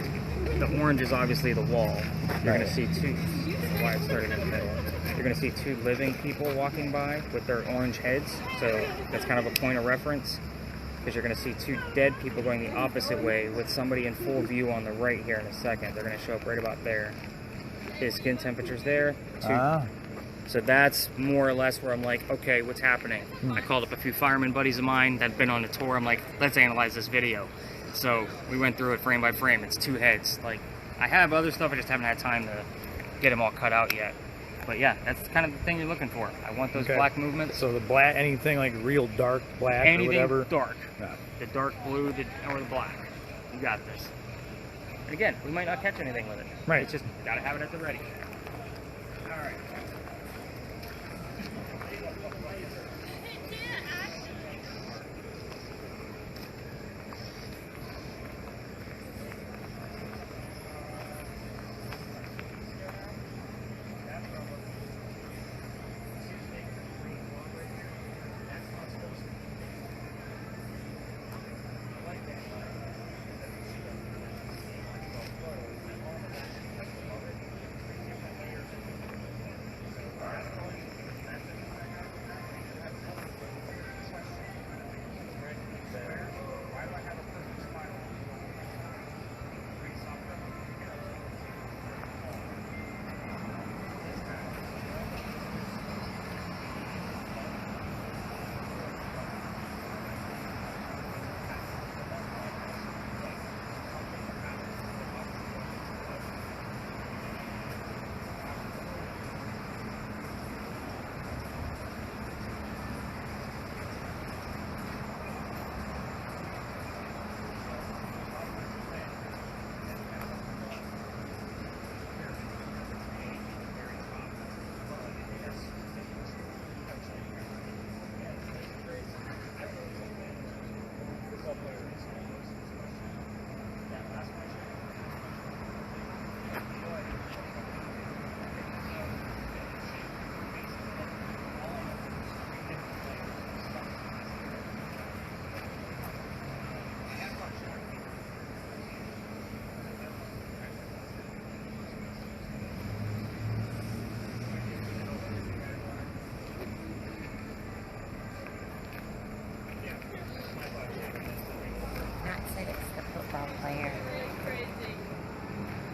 [SPEAKER 1] the orange is obviously the wall. You're going to see two. That's why it started in the middle. You're going to see two living people walking by with their orange heads. So that's kind of a point of reference. Because you're going to see two dead people going the opposite way with somebody in full view on the right here in a second. They're going to show up right about there. His skin temperature's there. So that's more or less where I'm like, okay, what's happening? I called up a few fireman buddies of mine that had been on the tour. I'm like, let's analyze this video. So we went through it frame by frame. It's two heads. Like, I have other stuff, I just haven't had time to get them all cut out yet. But yeah, that's kind of the thing you're looking for. I want those black movements.
[SPEAKER 4] So the black, anything like real dark black or
[SPEAKER 1] Anything
[SPEAKER 4] whatever.
[SPEAKER 1] dark.
[SPEAKER 4] Yeah.
[SPEAKER 1] The dark blue or the black. You got this. And again, we might not catch anything with it.
[SPEAKER 4] Right.
[SPEAKER 1] It's just gotta have it at the ready. All right.
[SPEAKER 5] Matt said it's the football player.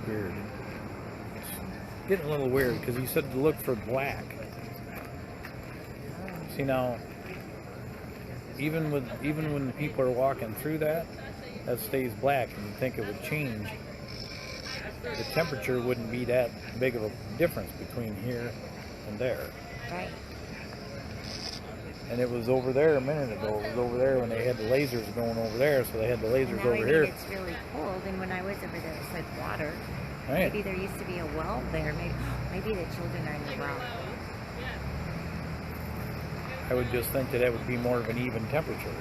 [SPEAKER 4] Weird. It's getting a little weird because he said to look for black. See now, even when people are walking through that stays black, and you think it would change. The temperature wouldn't be that big of a difference between here and there.
[SPEAKER 5] Right.
[SPEAKER 4] And it was over there a minute ago. It was over there when they had the lasers going over there, so they had the lasers
[SPEAKER 5] Now
[SPEAKER 4] over here.
[SPEAKER 5] it's really cold, and when I was over there, it said water.
[SPEAKER 4] Right.
[SPEAKER 5] Maybe there used to be a well there. Maybe the children are in the well.
[SPEAKER 4] I would just think that would be more of an even temperature.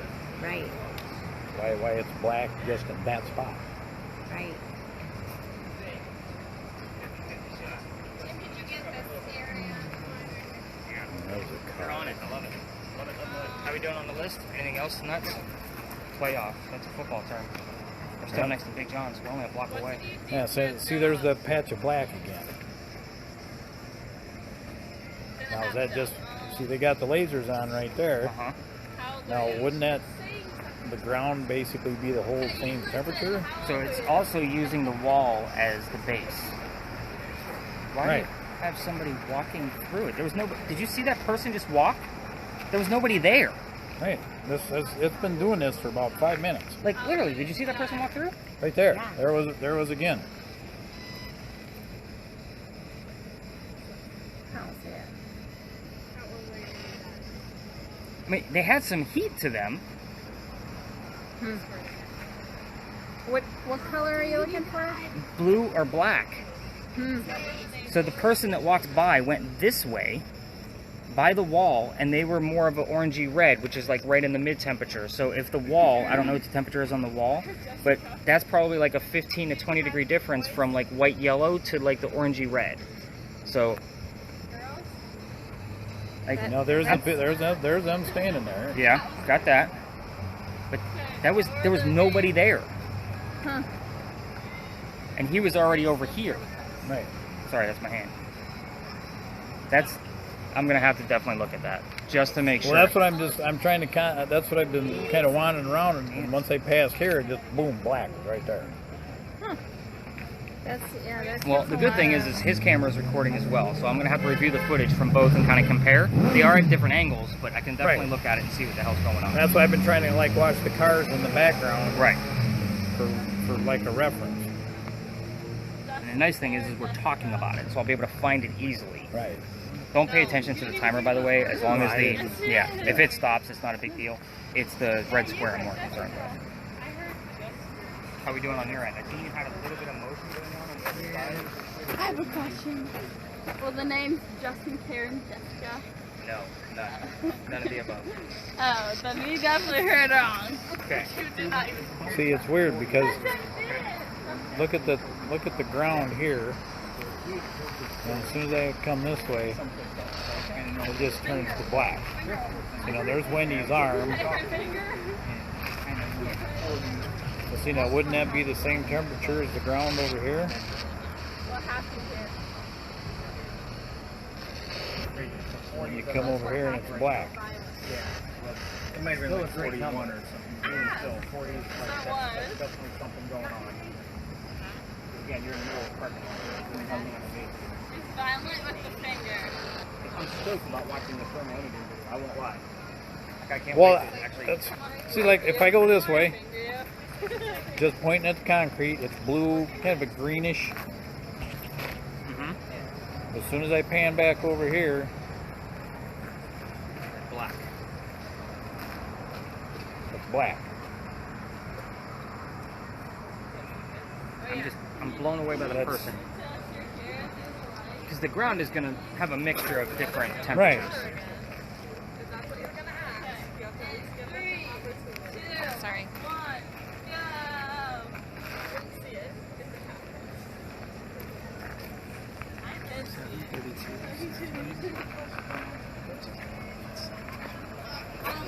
[SPEAKER 5] Right.
[SPEAKER 4] Why it's black just in that spot.
[SPEAKER 5] Right.
[SPEAKER 4] That was a
[SPEAKER 1] They're
[SPEAKER 4] car.
[SPEAKER 1] on it. I love it. Love it, love it, love it. How we doing on the list? Anything else nuts? Playoff. That's a football term. We're still
[SPEAKER 4] Yeah.
[SPEAKER 1] next to Big John's. We're only a block away.
[SPEAKER 4] Yeah, see there's the patch of black again. Now is that just, see they got the lasers on right there.
[SPEAKER 1] Uh-huh.
[SPEAKER 4] Now wouldn't that, the ground basically be the whole same temperature?
[SPEAKER 1] So it's also using the wall as the base. Why
[SPEAKER 4] Right.
[SPEAKER 1] do you have somebody walking through it? There was no. Did you see that person just walk? There was nobody there.
[SPEAKER 4] Right, it's been doing this for about 5 minutes.
[SPEAKER 1] Like literally, did you see that person walk through?
[SPEAKER 4] Right there,
[SPEAKER 5] Yeah.
[SPEAKER 4] there was again.
[SPEAKER 5] How's it?
[SPEAKER 1] I mean, they had some heat to them.
[SPEAKER 2] What color are you looking for?
[SPEAKER 1] Blue or black. So the person that walked by went this way by the wall, and they were more of an orangey red, which is like right in the mid temperature. So if the wall, I don't know what the temperature is on the wall, but that's probably like a 15 to 20 degree difference from like white yellow to like the orangey red. So like,
[SPEAKER 4] Now there's them standing there.
[SPEAKER 1] yeah, got that. But there was nobody there.
[SPEAKER 2] Huh.
[SPEAKER 1] And he was already over here.
[SPEAKER 4] Right.
[SPEAKER 1] Sorry, that's my hand. I'm gonna have to definitely look at that just to make sure.
[SPEAKER 4] Well, that's what I'm trying to that's what I've been kind of wandering around, and once they passed here, it just boom, black right there.
[SPEAKER 2] That's
[SPEAKER 1] Well, the good thing is his camera is recording as well, so I'm gonna have to review the footage from both and kind of compare. They are at different angles, but I can definitely
[SPEAKER 4] Right.
[SPEAKER 1] look at it and see what the hell's going on.
[SPEAKER 4] That's why I've been trying to like watch the cars in the background
[SPEAKER 1] Right.
[SPEAKER 4] for like a reference.
[SPEAKER 1] And the nice thing is we're talking about it, so I'll be able to find it easily.
[SPEAKER 4] Right.
[SPEAKER 1] Don't pay attention to the timer, by the way, as long as the, yeah, if it stops, it's not a big deal. It's the red square I'm more concerned with. How are we doing on your end? I think you had a little bit of motion going on the other side.
[SPEAKER 3] I have a question. Well, the name's Justin, Karen, Jessica.
[SPEAKER 1] No, none. None of the above.
[SPEAKER 3] Oh, then you definitely heard wrong.
[SPEAKER 1] Okay.
[SPEAKER 3] You did not even.
[SPEAKER 4] See, it's weird because look at the ground here, and as soon as I come this way, it just turns to black. You know, there's Wendy's arm. But see, now wouldn't that be the same temperature as the ground over here?
[SPEAKER 3] What happened here?
[SPEAKER 4] When you come over here and it's black.
[SPEAKER 6] It might have been like 41 or something. Still, 40 is like, that's definitely something going on.
[SPEAKER 1] Again, you're in the middle of the parking lot. Doing something underneath.
[SPEAKER 3] Just violent with the finger.
[SPEAKER 1] I'm stoked about watching the thermal imaging video. I won't lie. Like, I can't
[SPEAKER 4] Well,
[SPEAKER 1] wait to actually.
[SPEAKER 4] that's, see, like if I go this way, just pointing at the concrete, it's blue, kind of a greenish.
[SPEAKER 1] Mm-hmm.
[SPEAKER 4] As soon as I pan back over here,
[SPEAKER 1] Black.
[SPEAKER 4] it's black.
[SPEAKER 1] I'm blown away by the
[SPEAKER 4] That's-
[SPEAKER 1] person. Because the ground is going to have a mixture of different temperatures.
[SPEAKER 4] Right.
[SPEAKER 5] Sorry.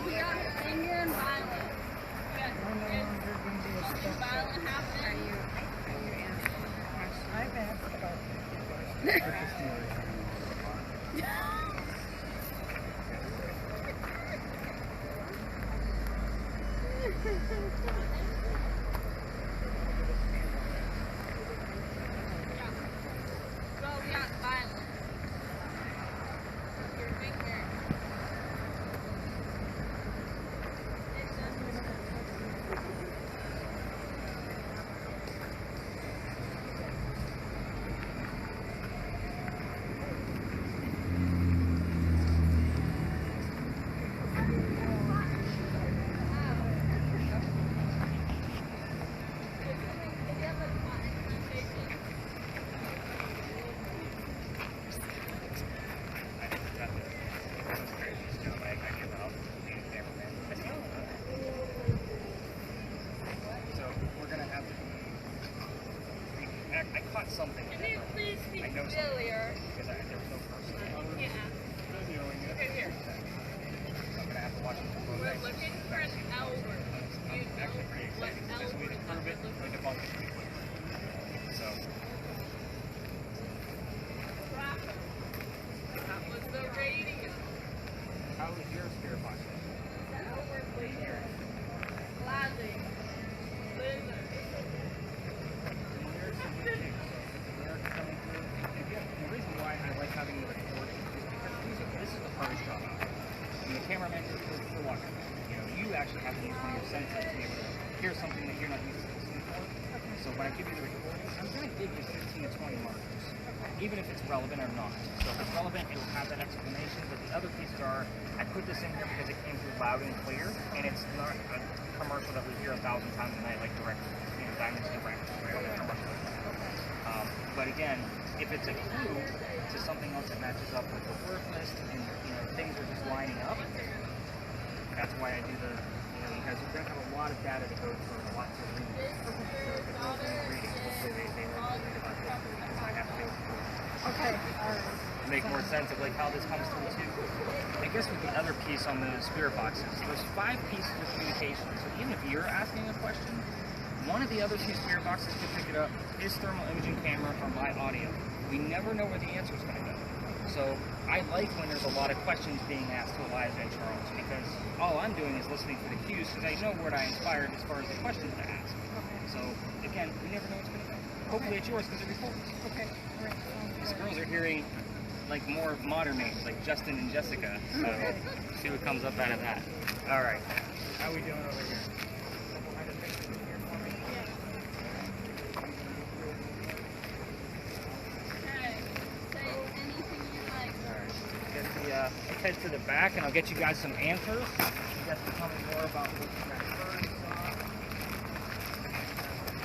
[SPEAKER 3] We got finger and violent. Violent happening.
[SPEAKER 6] I've asked about
[SPEAKER 3] Well, we got violent. Your finger.
[SPEAKER 1] I caught something.
[SPEAKER 3] Can you please speak
[SPEAKER 1] I know
[SPEAKER 3] clearlier?
[SPEAKER 1] Because there was no person.
[SPEAKER 3] Yeah. Right here.
[SPEAKER 1] I'm going to have to watch it.
[SPEAKER 3] We're looking for an L word. You know
[SPEAKER 1] Actually pretty
[SPEAKER 3] what
[SPEAKER 1] excited.
[SPEAKER 3] L
[SPEAKER 1] Just we
[SPEAKER 3] word
[SPEAKER 1] to prove it,
[SPEAKER 3] we're
[SPEAKER 1] we
[SPEAKER 3] looking
[SPEAKER 1] debunk it pretty quick. So,
[SPEAKER 3] That was the radio.
[SPEAKER 1] how is your spirit box?
[SPEAKER 3] Classic. Lizard.
[SPEAKER 1] The reason why I like having the recording is because this is the hardest job out there. And the cameraman is for watching. You know, you actually have to use one of your senses to be able to hear something that you're not used to listening for. So when I give you the recording, I'm going to give you 15 to 20 markers, even if it's relevant or not. So if it's relevant, it'll have that explanation. But the other pieces are, I put this in here because it came through loud and clear, and it's not a commercial that we hear 1,000 times a night, like direct, you know, Diamonds Direct, or commercial. But again, if it's a clue to something else that matches up with the word list and things are just lining up, that's why I do the, because we're going to have a lot of data to go through, a lot to read. So if it goes in reading, hopefully they like to about this because I have to
[SPEAKER 5] Okay, all right.
[SPEAKER 1] make more sense of like how this comes through too. I guess with the other piece on the spirit boxes, there's 5 pieces of communication. So even if you're asking a question, one of the other 2 spirit boxes to pick it up is thermal imaging camera or my audio. We never know where the answer is going to go. So I like when there's a lot of questions being asked to Eliza and Charles because all I'm doing is listening for the cues because I know what I inspired as far as the questions to ask. So again, we never know what's going to go. Hopefully it's yours because it records.
[SPEAKER 5] Okay, all right.
[SPEAKER 1] These girls are hearing like more modern names like Justin and Jessica. So see what comes up out of that. All right.
[SPEAKER 6] how we doing over here?
[SPEAKER 3] Okay. Say anything you like.
[SPEAKER 1] Get the head to the back, and I'll get you guys some answers. You guys can tell me more about what you guys heard and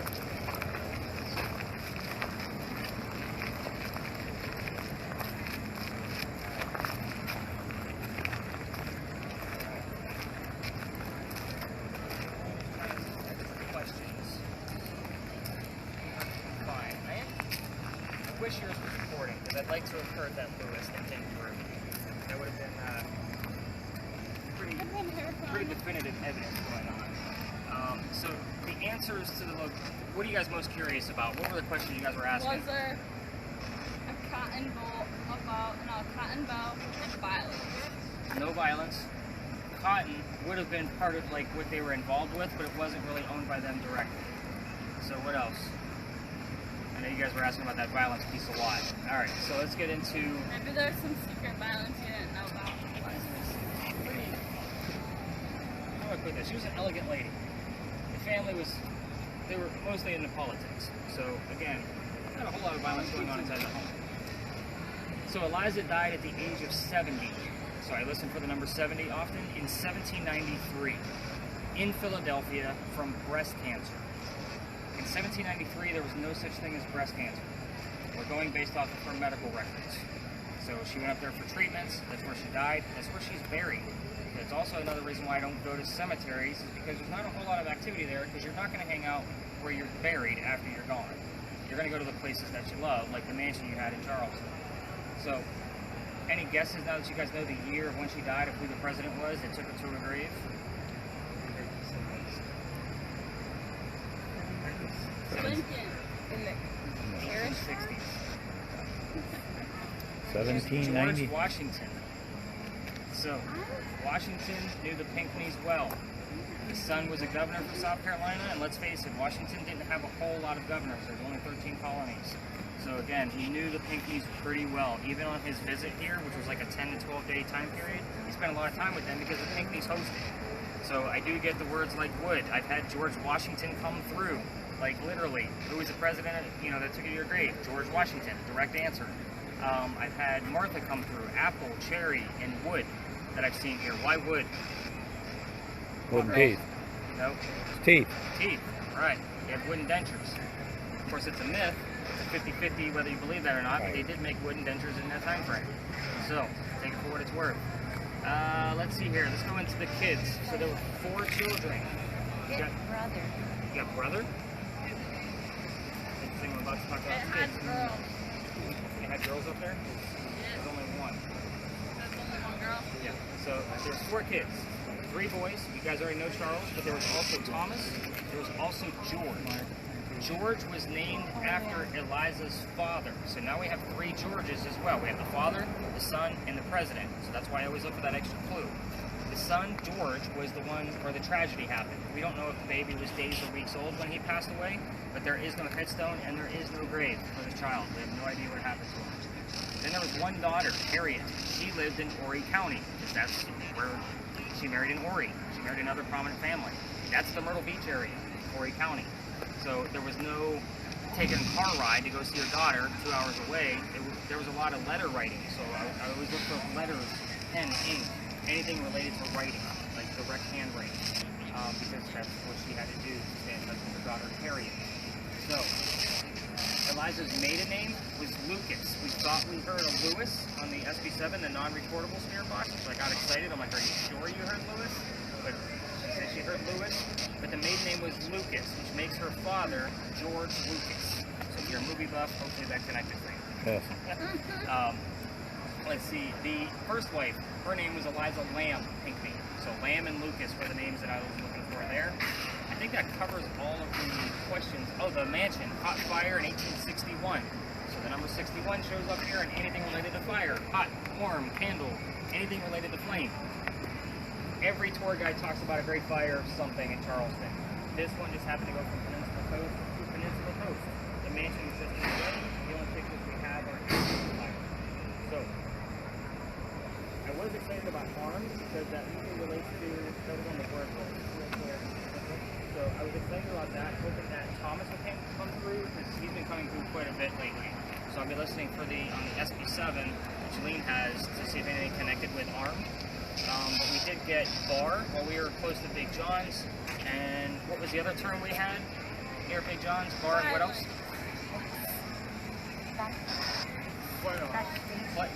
[SPEAKER 1] saw. wish yours was recording, because I'd like to have heard that Lewis that came through. That would have been pretty definitive evidence going on. So the answers to the what are you guys most curious about? What were the questions you guys were asking?
[SPEAKER 3] Was there a cotton bow and violence?
[SPEAKER 1] No violence. Cotton would have been part of like what they were involved with, but it wasn't really owned by them directly. So what else? I know you guys were asking about that violence piece a lot. All right, so let's get into.
[SPEAKER 3] Maybe there's some secret violence you didn't know about.
[SPEAKER 1] How do I put this? She was an elegant lady. The family was. They were mostly into politics. So again, not a whole lot of violence going on inside the home. So Eliza died at the age of 70. So I listen for the number 70 often. In 1793, in Philadelphia, from breast cancer. In 1793, there was no such thing as breast cancer. We're going based off of her medical records. So she went up there for treatments. That's where she died. That's where she's buried. That's also another reason why I don't go to cemeteries, is because there's not a whole lot of activity there, because you're not going to hang out where you're buried after you're gone. You're going to go to the places that you love, like the mansion you had in Charleston. So, any guesses now that you guys know the year of when she died, of who the president was that took her to her grave?
[SPEAKER 3] Lincoln.
[SPEAKER 2] In the carriage?
[SPEAKER 1] 60s.
[SPEAKER 4] 1790.
[SPEAKER 1] George Washington. So, Washington knew the Pinckneys well. His son was a governor for South Carolina, and let's face it, Washington didn't have a whole lot of governors. There's only 13 colonies. So again, he knew the Pinckneys pretty well. Even on his visit here, which was like a 10 to 12 day time period, he spent a lot of time with them because the Pinckneys hosted. So I do get the words like would. I've had George Washington come through. Like literally, who was the president, that took you to your grave? George Washington, direct answer. I've had Martha come through, apple, cherry, and wood that I've seen here. Why wood?
[SPEAKER 4] Wooden teeth.
[SPEAKER 1] Nope.
[SPEAKER 4] Teeth.
[SPEAKER 1] Teeth, right. They have wooden dentures. Of course, it's a myth. It's a 50-50 whether you believe that or not, but they did make wooden dentures in that time frame. So, take it for what it's worth. Let's see here. Let's go into the kids. So there were 4 children. You got
[SPEAKER 5] brother.
[SPEAKER 1] You got brother? Interesting, we're about to talk about kids.
[SPEAKER 3] Girls.
[SPEAKER 1] You had girls up there? There's only one.
[SPEAKER 3] That's only one girl.
[SPEAKER 1] Yeah. So there's 4 kids. 3 boys. You guys already know Charles, but there was also Thomas. There was also George. George was named after Eliza's father. So now we have 3 Georges as well. We have the father, the son, and the president. So that's why I always look for that extra clue. The son, George, was the one where the tragedy happened. We don't know if the baby was days or weeks old when he passed away, but there is no headstone and there is no grave for the child. We have no idea what happened to him. Then there was one daughter, Harriet. She lived in Horry County, because that's where she married in Horry. She married another prominent family. That's the Myrtle Beach area, Horry County. So there was no taking a car ride to go see your daughter 2 hours away. There was a lot of letter writing, so I always look for letters, pen, ink, anything related to writing, like direct handwriting, because that's what she had to do to stay in touch with her daughter, Harriet. So, Eliza's maiden name was Lucas. We thought we heard a Lewis on the SB7, the non-recordable spirit box, so I got excited. I'm like, are you sure you heard Lewis? But she said she heard Lewis, but the maiden name was Lucas, which makes her father George Lucas. So if you're a movie buff, hopefully that connected for you.
[SPEAKER 4] Yes.
[SPEAKER 1] Let's see, the first wife, her name was Eliza Lamb Pinckney. So Lamb and Lucas were the names that I was looking for there. I think that covers all of the questions. Oh, the mansion caught fire in 1861. So the number 61 shows up here, and anything related to fire, hot, warm, candle, anything related to flame. Every tour guide talks about a great fire of something in Charleston. This one just happened to go from Peninsula Coast to Peninsula Coast. The mansion is just in the way. The only pictures we have are in fire. So, I was excited about arms because that usually relates to the one the word was. So I was excited about that, hoping that Thomas would come through because he's been coming through quite a bit lately. So I'll be listening for on the SB7, which Lean has, to see if anything connected with arm. But we did get bar while we were close to Big John's. And what was the other term we had near Big John's? Bar and what else?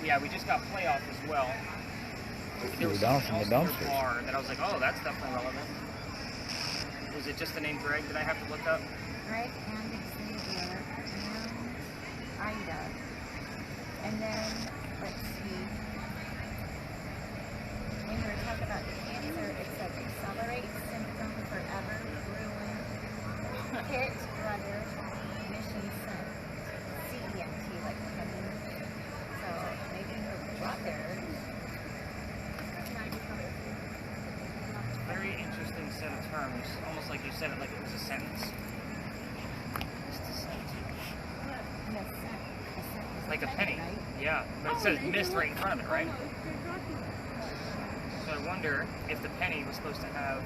[SPEAKER 1] Yeah, we just got playoff as well. There was
[SPEAKER 4] down
[SPEAKER 1] something
[SPEAKER 4] from the
[SPEAKER 1] else near
[SPEAKER 4] dumpsters.
[SPEAKER 1] bar that I was like, oh, that's definitely relevant. Was it just the name Greg that I have to look up?
[SPEAKER 5] Greg and Xavier and Ida. And then, let's see. When we were talking about the cancer, it said accelerate symptom forever, ruin, hit, brother, mission sent, CENT, like heaven. So maybe her brother.
[SPEAKER 1] Very interesting set of terms. Almost like you said it like it was a sentence. Just a sentence.
[SPEAKER 5] Yes, sent.
[SPEAKER 1] Like a penny.
[SPEAKER 5] Right?
[SPEAKER 1] Yeah, but it says missed right in front of it, right? So I wonder if the penny was supposed to have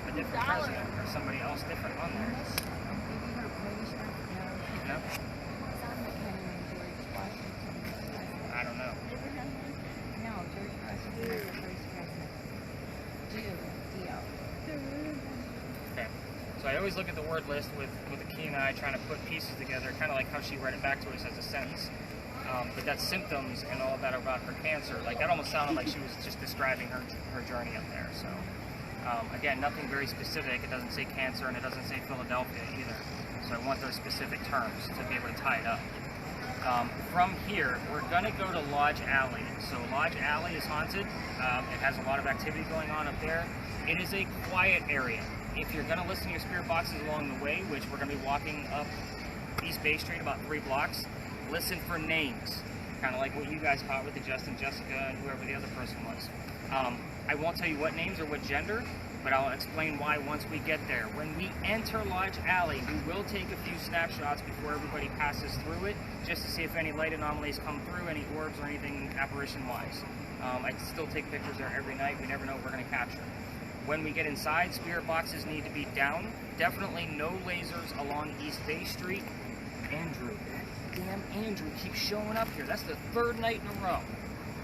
[SPEAKER 1] a different president or somebody else different on there. No? I don't know.
[SPEAKER 5] No, George Washington was the first president. D.O.
[SPEAKER 1] Okay. So I always look at the word list with a keen eye, trying to put pieces together, kind of like how she read it back to us as a sentence. But that's symptoms and all that about her cancer. Like that almost sounded like she was just describing her journey up there. So again, nothing very specific. It doesn't say cancer and it doesn't say Philadelphia either. So I want those specific terms to be able to tie it up. From here, we're going to go to Lodge Alley. So Lodge Alley is haunted. It has a lot of activity going on up there. It is a quiet area. If you're going to listen to your spirit boxes along the way, which we're going to be walking up East Bay Street about 3 blocks, listen for names, kind of like what you guys caught with the Justin, Jessica, and whoever the other person was. I won't tell you what names or what gender, but I'll explain why once we get there. When we enter Lodge Alley, we will take a few snapshots before everybody passes through it, just to see if any light anomalies come through, any orbs or anything apparition-wise. I still take pictures there every night. We never know what we're going to capture. When we get inside, spirit boxes need to be down. Definitely no lasers along East Bay Street. Andrew. Damn Andrew keeps showing up here. That's the 3rd night in a row.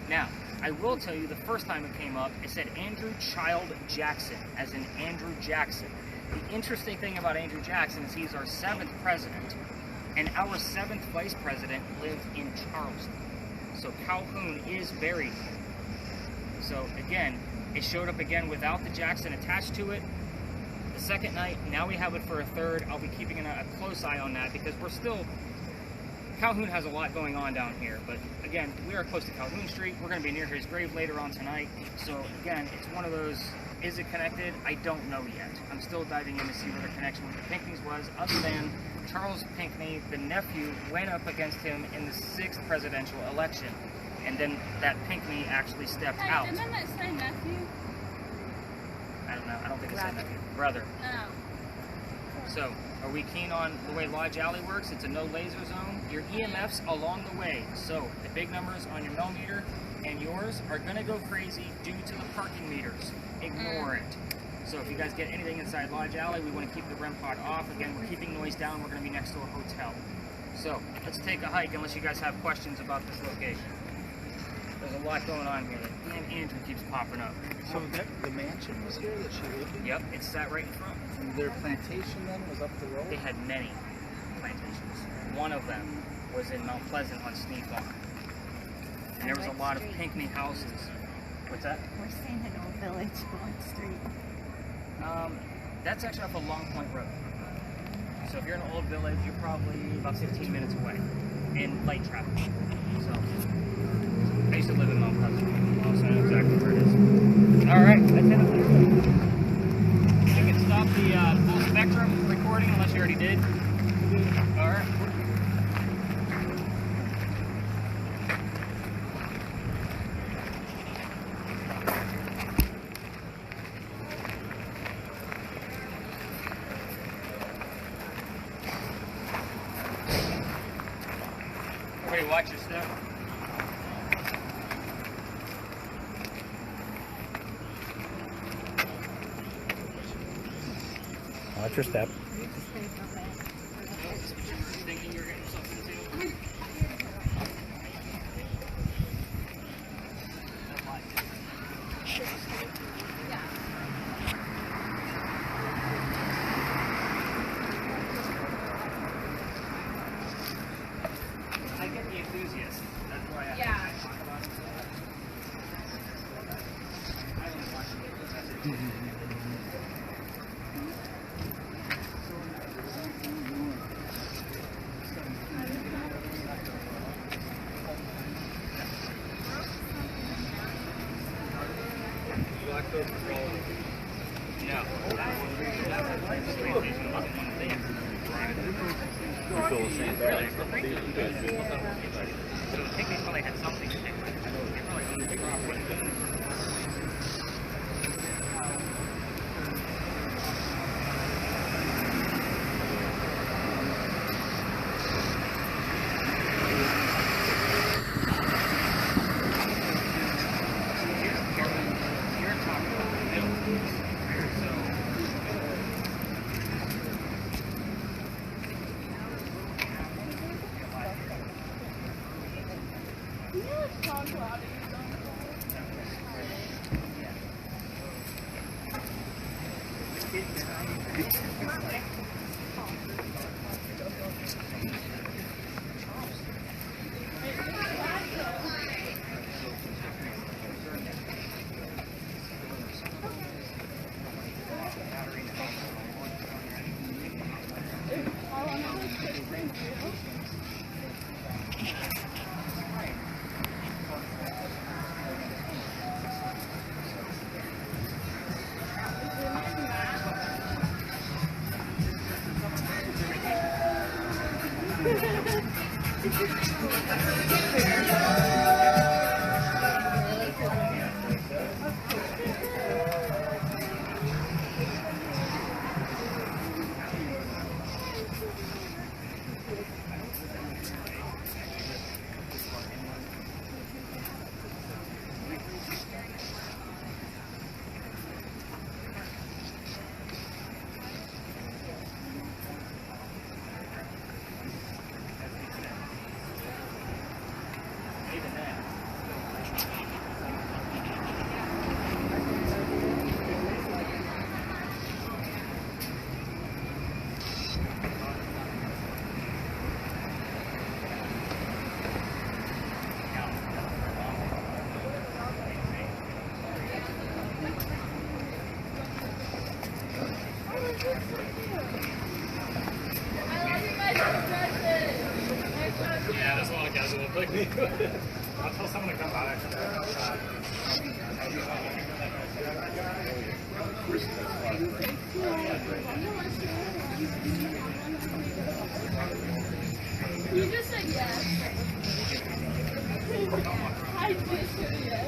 [SPEAKER 1] Now, I will tell you the first time it came up, it said Andrew Child Jackson, as in Andrew Jackson. The interesting thing about Andrew Jackson is he's our 7th president, and our 7th vice president lived in Charleston. So Calhoun is buried here. So again, it showed up again without the Jackson attached to it. The 2nd night, now we have it for a 3rd. I'll be keeping a close eye on that because we're still... Calhoun has a lot going on down here, but again, we are close to Calhoun Street. We're going to be near his grave later on tonight. So again, it's one of those, is it connected? I don't know yet. I'm still diving in to see where the connection with the Pinckneys was, other than Charles Pinckney, the nephew, went up against him in the 6th presidential election. And then that Pinckney actually stepped out.
[SPEAKER 3] Didn't that say nephew?
[SPEAKER 1] I don't know. I don't think it said nephew. Brother.
[SPEAKER 3] No.
[SPEAKER 1] So, are we keen on the way Lodge Alley works? It's a no laser zone. Your EMFs along the way. So, the big numbers on your millimeter and yours are going to go crazy due to the parking meters. Ignore it. So, if you guys get anything inside Lodge Alley, we want to keep the REM pod off. Again, we're keeping noise down. We're going to be next to a hotel. So, let's take a hike unless you guys have questions about this location. There's a lot going on here. Damn Andrew keeps popping up.
[SPEAKER 6] So the mansion was here that she lived in?
[SPEAKER 1] Yep, it's sat right in front.
[SPEAKER 6] And their plantation then was up the road?
[SPEAKER 1] They had many plantations. One of them was in Mount Pleasant on Sneak Farm. And there was a lot of Pinckney houses. What's that?
[SPEAKER 5] We're staying in Old Village, Old Street.
[SPEAKER 1] That's actually off of Long Point Road. So if you're in Old Village, you're probably about 15 minutes away in light traffic. So I used to live in Mount Pleasant, so I know exactly where it is. All right, that's it. You can stop the full spectrum recording unless you already did. All right. Everybody watch your step.
[SPEAKER 4] Watch your step.
[SPEAKER 1] Thinking you're getting yourself into. I get the enthusiast. That's why I talk about it. I don't watch it. No. So I think they probably had something to do with it. They probably owned the property.
[SPEAKER 6] Yeah, there's a lot of guys who look like me. I'll tell someone to come by.
[SPEAKER 3] You just said yes. I just said yes.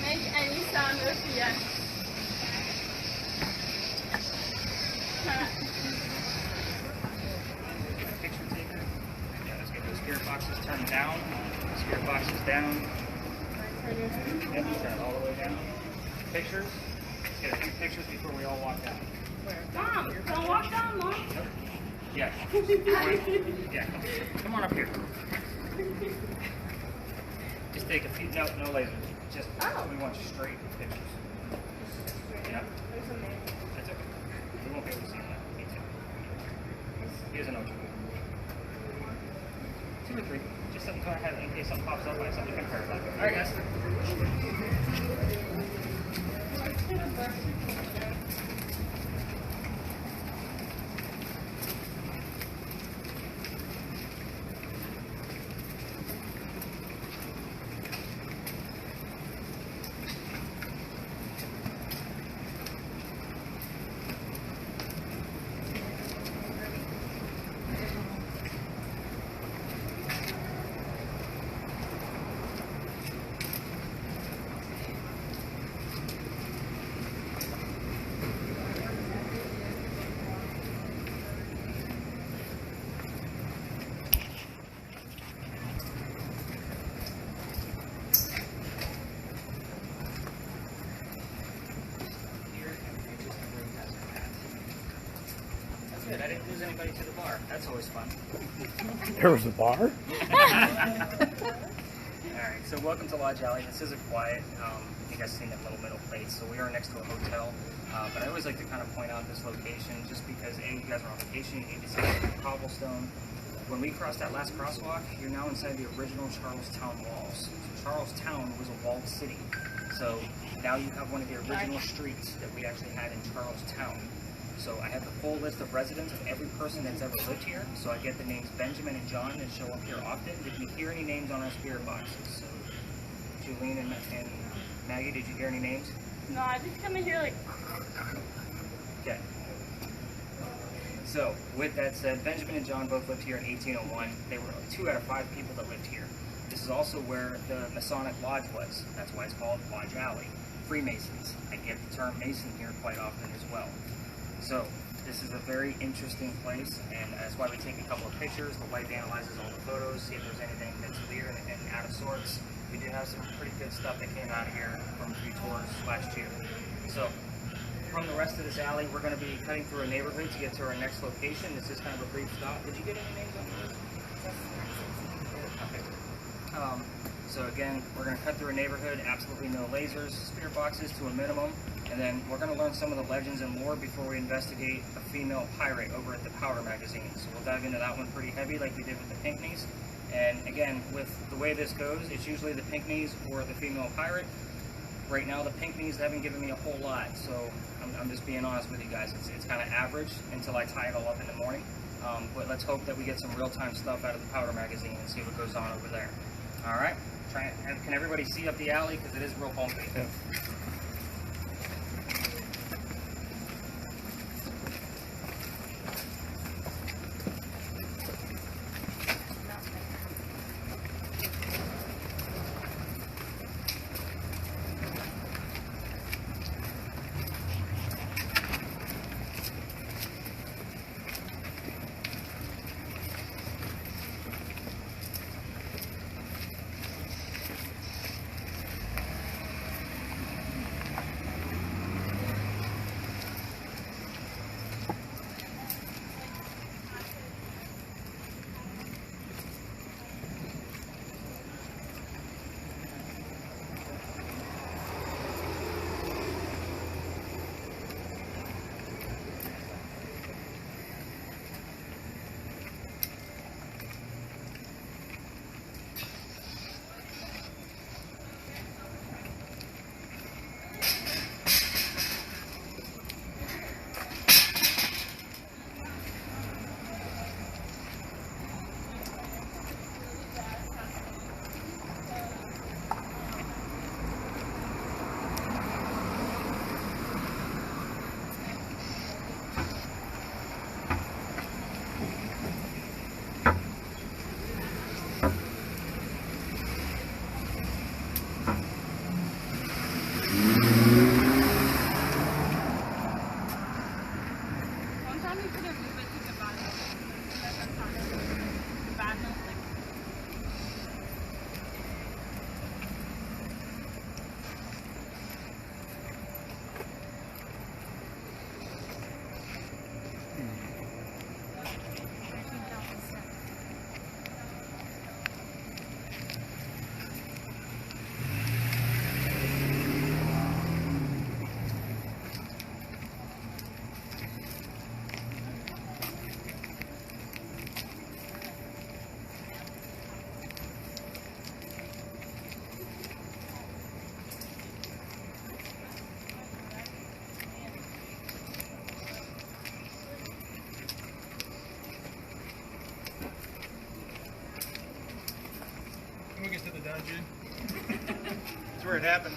[SPEAKER 3] Make any sound with yes.
[SPEAKER 1] Picture taker. Yeah, let's get those spirit boxes turned down. Spirit boxes down. Yep, turn it all the way down. Pictures. Let's get a few pictures before we all walk down.
[SPEAKER 3] Mom, don't walk down, Mom.
[SPEAKER 1] Yeah. Yeah. Come on up here. Just take a few. No lasers. Just we want straight pictures. Yeah. That's okay. We won't be able to see that. Me too. He doesn't know what you're doing. 2 or 3. Just something to have in case something pops up. I have something to compare about. All right, guys. Good. I didn't lose anybody to the bar. That's always fun.
[SPEAKER 4] There was a bar?
[SPEAKER 1] All right. So welcome to Lodge Alley. This isn't quiet. You guys seen that little middle plate. So we are next to a hotel. But I always like to kind of point out this location just because A, you guys are on vacation, you need to see the cobblestone. When we crossed that last crosswalk, you're now inside the original Charlestown walls. So Charlestown was a walled city. So now you have one of the original streets that we actually had in Charlestown. So I have the full list of residents of every person that's ever lived here. So I get the names Benjamin and John that show up here often. Did you hear any names on our spirit boxes? So Julene and Maggie, did you hear any names?
[SPEAKER 3] No, I just come in here like.
[SPEAKER 1] Okay. So with that said, Benjamin and John both lived here in 1801. They were 2 out of 5 people that lived here. This is also where the Masonic Lodge was. That's why it's called Lodge Alley. Freemasons. I get the term Mason here quite often as well. So this is a very interesting place, and that's why we take a couple of pictures. The wife analyzes all the photos, see if there's anything that's weird and out of sorts. We do have some pretty good stuff that came out of here from a few tours last year. So from the rest of this alley, we're going to be cutting through a neighborhood to get to our next location. This is kind of a brief stop. Did you get any names on the list? Okay. So again, we're going to cut through a neighborhood, absolutely no lasers, spirit boxes to a minimum, and then we're going to learn some of the legends and lore before we investigate a female pirate over at the Powder Magazine. So we'll dive into that one pretty heavy like we did with the Pinckneys. And again, with the way this goes, it's usually the Pinckneys or the female pirate. Right now, the Pinckneys haven't given me a whole lot, so I'm just being honest with you guys. It's kind of average until I tie it all up in the morning. But let's hope that we get some real-time stuff out of the Powder Magazine and see what goes on over there. All right? Can everybody see up the alley? Because it is real bumpy.
[SPEAKER 4] Yeah.
[SPEAKER 6] dungeon. That's where it happened.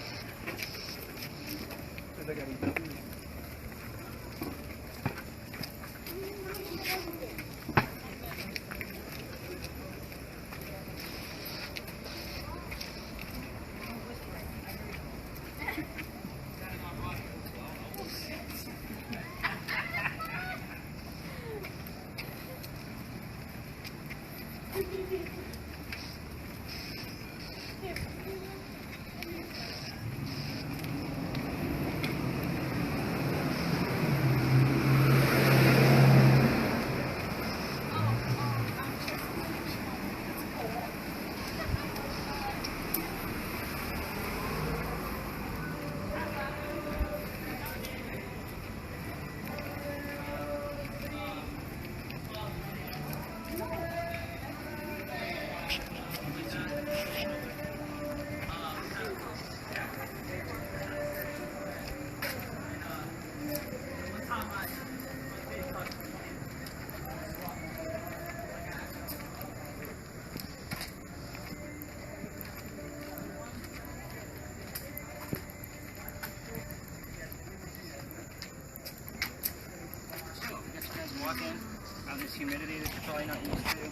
[SPEAKER 1] humidity that you're probably not used to.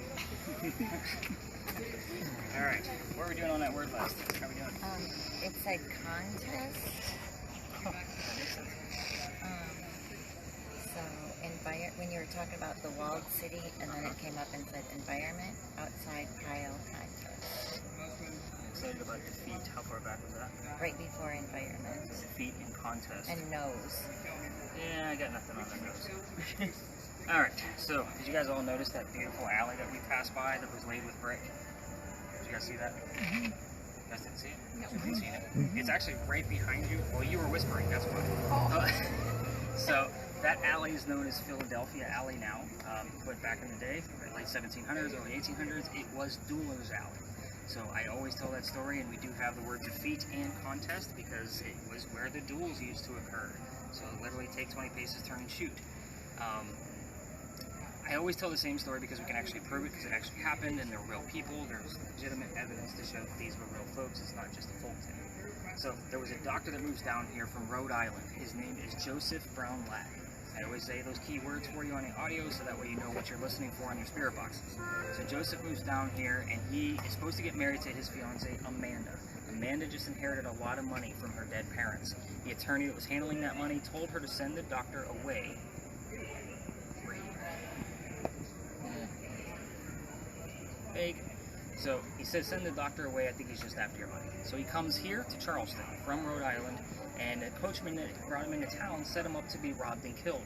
[SPEAKER 1] All right, what are we doing on that word list? How are we doing?
[SPEAKER 5] It said contest. When you were talking about the walled city, and then it came up and said environment outside pile contest.
[SPEAKER 1] Excited about the feet. How far back was that?
[SPEAKER 5] Right before environment.
[SPEAKER 1] Feet in contest.
[SPEAKER 5] And nose.
[SPEAKER 1] Yeah, I got nothing on the nose. All right, so did you guys all notice that beautiful alley that we passed by that was laid with brick? Did you guys see that? Mm-hmm. You guys didn't see it? No. You didn't see it? Mm-hmm. It's actually right behind you. Well, you were whispering, that's why. Oh. So that alley is known as Philadelphia Alley now, but back in the day, late 1700s, early 1800s, it was Dueler's Alley. So I always tell that story, and we do have the words of feat and contest because it was where the duels used to occur. So literally take 20 paces, turn and shoot. I always tell the same story because we can actually prove it because it actually happened and they're real people. There's legitimate evidence to show that these were real folks. It's not just a folk tale. So there was a doctor that moves down here from Rhode Island. His name is Joseph Brown Ladd. I always say those key words for you on the audio so that way you know what you're listening for on your spirit boxes. So Joseph moves down here and he is supposed to get married to his fiancée, Amanda. Amanda just inherited a lot of money from her dead parents. The attorney that was handling that money told her to send the doctor away. Vague. So he says send the doctor away, I think he's just after your money. So he comes here to Charleston from Rhode Island, and a coachman that brought him into town set him up to be robbed and killed.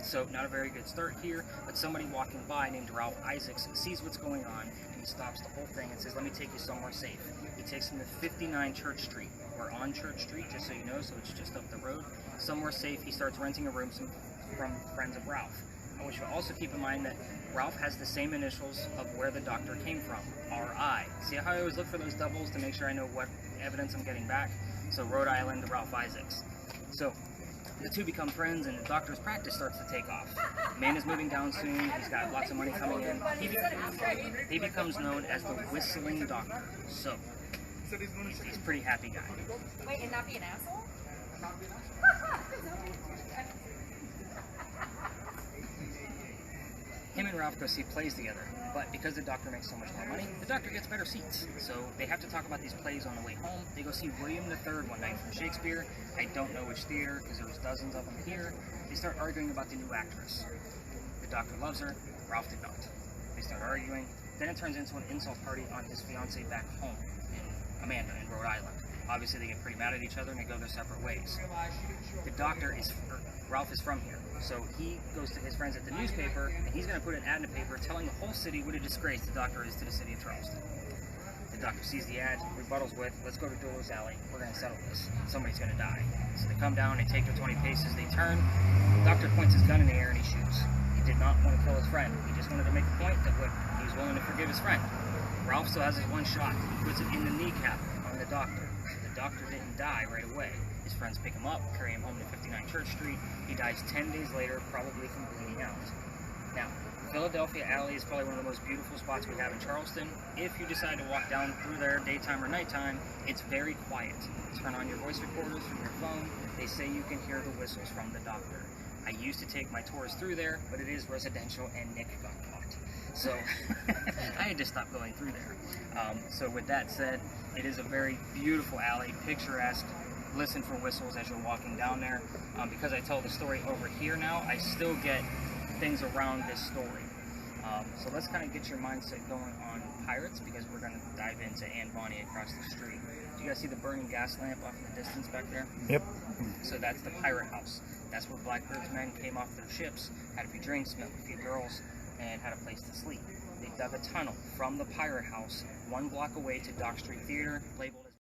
[SPEAKER 1] So not a very good start here, but somebody walking by named Ralph Isaacs sees what's going on, and he stops the whole thing and says, let me take you somewhere safe. He takes him to 59 Church Street. We're on Church Street, just so you know, so it's just up the road. Somewhere safe, he starts renting a room from friends of Ralph. I want you to also keep in mind that Ralph has the same initials of where the doctor came from, R.I. See how I always look for those doubles to make sure I know what evidence I'm getting back? So Rhode Island, Ralph Isaacs. So the two become friends and the doctor's practice starts to take off. Man is moving down soon, he's got lots of money coming in. He becomes known as the Whistling Doctor. So he's a pretty happy guy.
[SPEAKER 2] Wait, and not be an asshole?
[SPEAKER 1] Him and Ralph go see plays together, but because the doctor makes so much more money, the doctor gets better seats. So they have to talk about these plays on the way home. They go see William III one night from Shakespeare. I don't know which theater because there was dozens of them here. They start arguing about the new actress. The doctor loves her, Ralph did not. They start arguing. Then it turns into an insult party on his fiancée back home in Amanda in Rhode Island. Obviously they get pretty mad at each other and they go their separate ways. The doctor Ralph is from here. So he goes to his friends at the newspaper, and he's going to put an ad in the paper telling the whole city what a disgrace the doctor is to the city of Charleston. The doctor sees the ad, rebuttals with, let's go to Dueler's Alley, we're going to settle this. Somebody's going to die. So they come down, they take their 20 paces, they turn. The doctor points his gun in the air and he shoots. He did not want to kill his friend. He just wanted to make a point that he was willing to forgive his friend. Ralph still has his one shot. He puts it in the kneecap on the doctor. The doctor didn't die right away. His friends pick him up, carry him home to 59 Church Street. He dies 10 days later, probably from bleeding out. Now, Philadelphia Alley is probably one of the most beautiful spots we have in Charleston. If you decide to walk down through there daytime or nighttime, it's very quiet. Turn on your voice recorders from your phone. They say you can hear the whistles from the doctor. I used to take my tours through there, but it is residential and Nick got caught. So I had to stop going through there. So with that said, it is a very beautiful alley, picturesque. Listen for whistles as you're walking down there. Because I tell the story over here now, I still get things around this story. So let's kind of get your mindset going on pirates because we're going to dive into Anne Bonny across the street. Do you guys see the burning gas lamp off in the distance back there?
[SPEAKER 4] Yep.
[SPEAKER 1] So that's the pirate house. That's where Blackbeard's men came off their ships, had a few drinks, met a few girls, and had a place to sleep. They dug a tunnel from the pirate house 1 block away to Dock Street Theater, labeled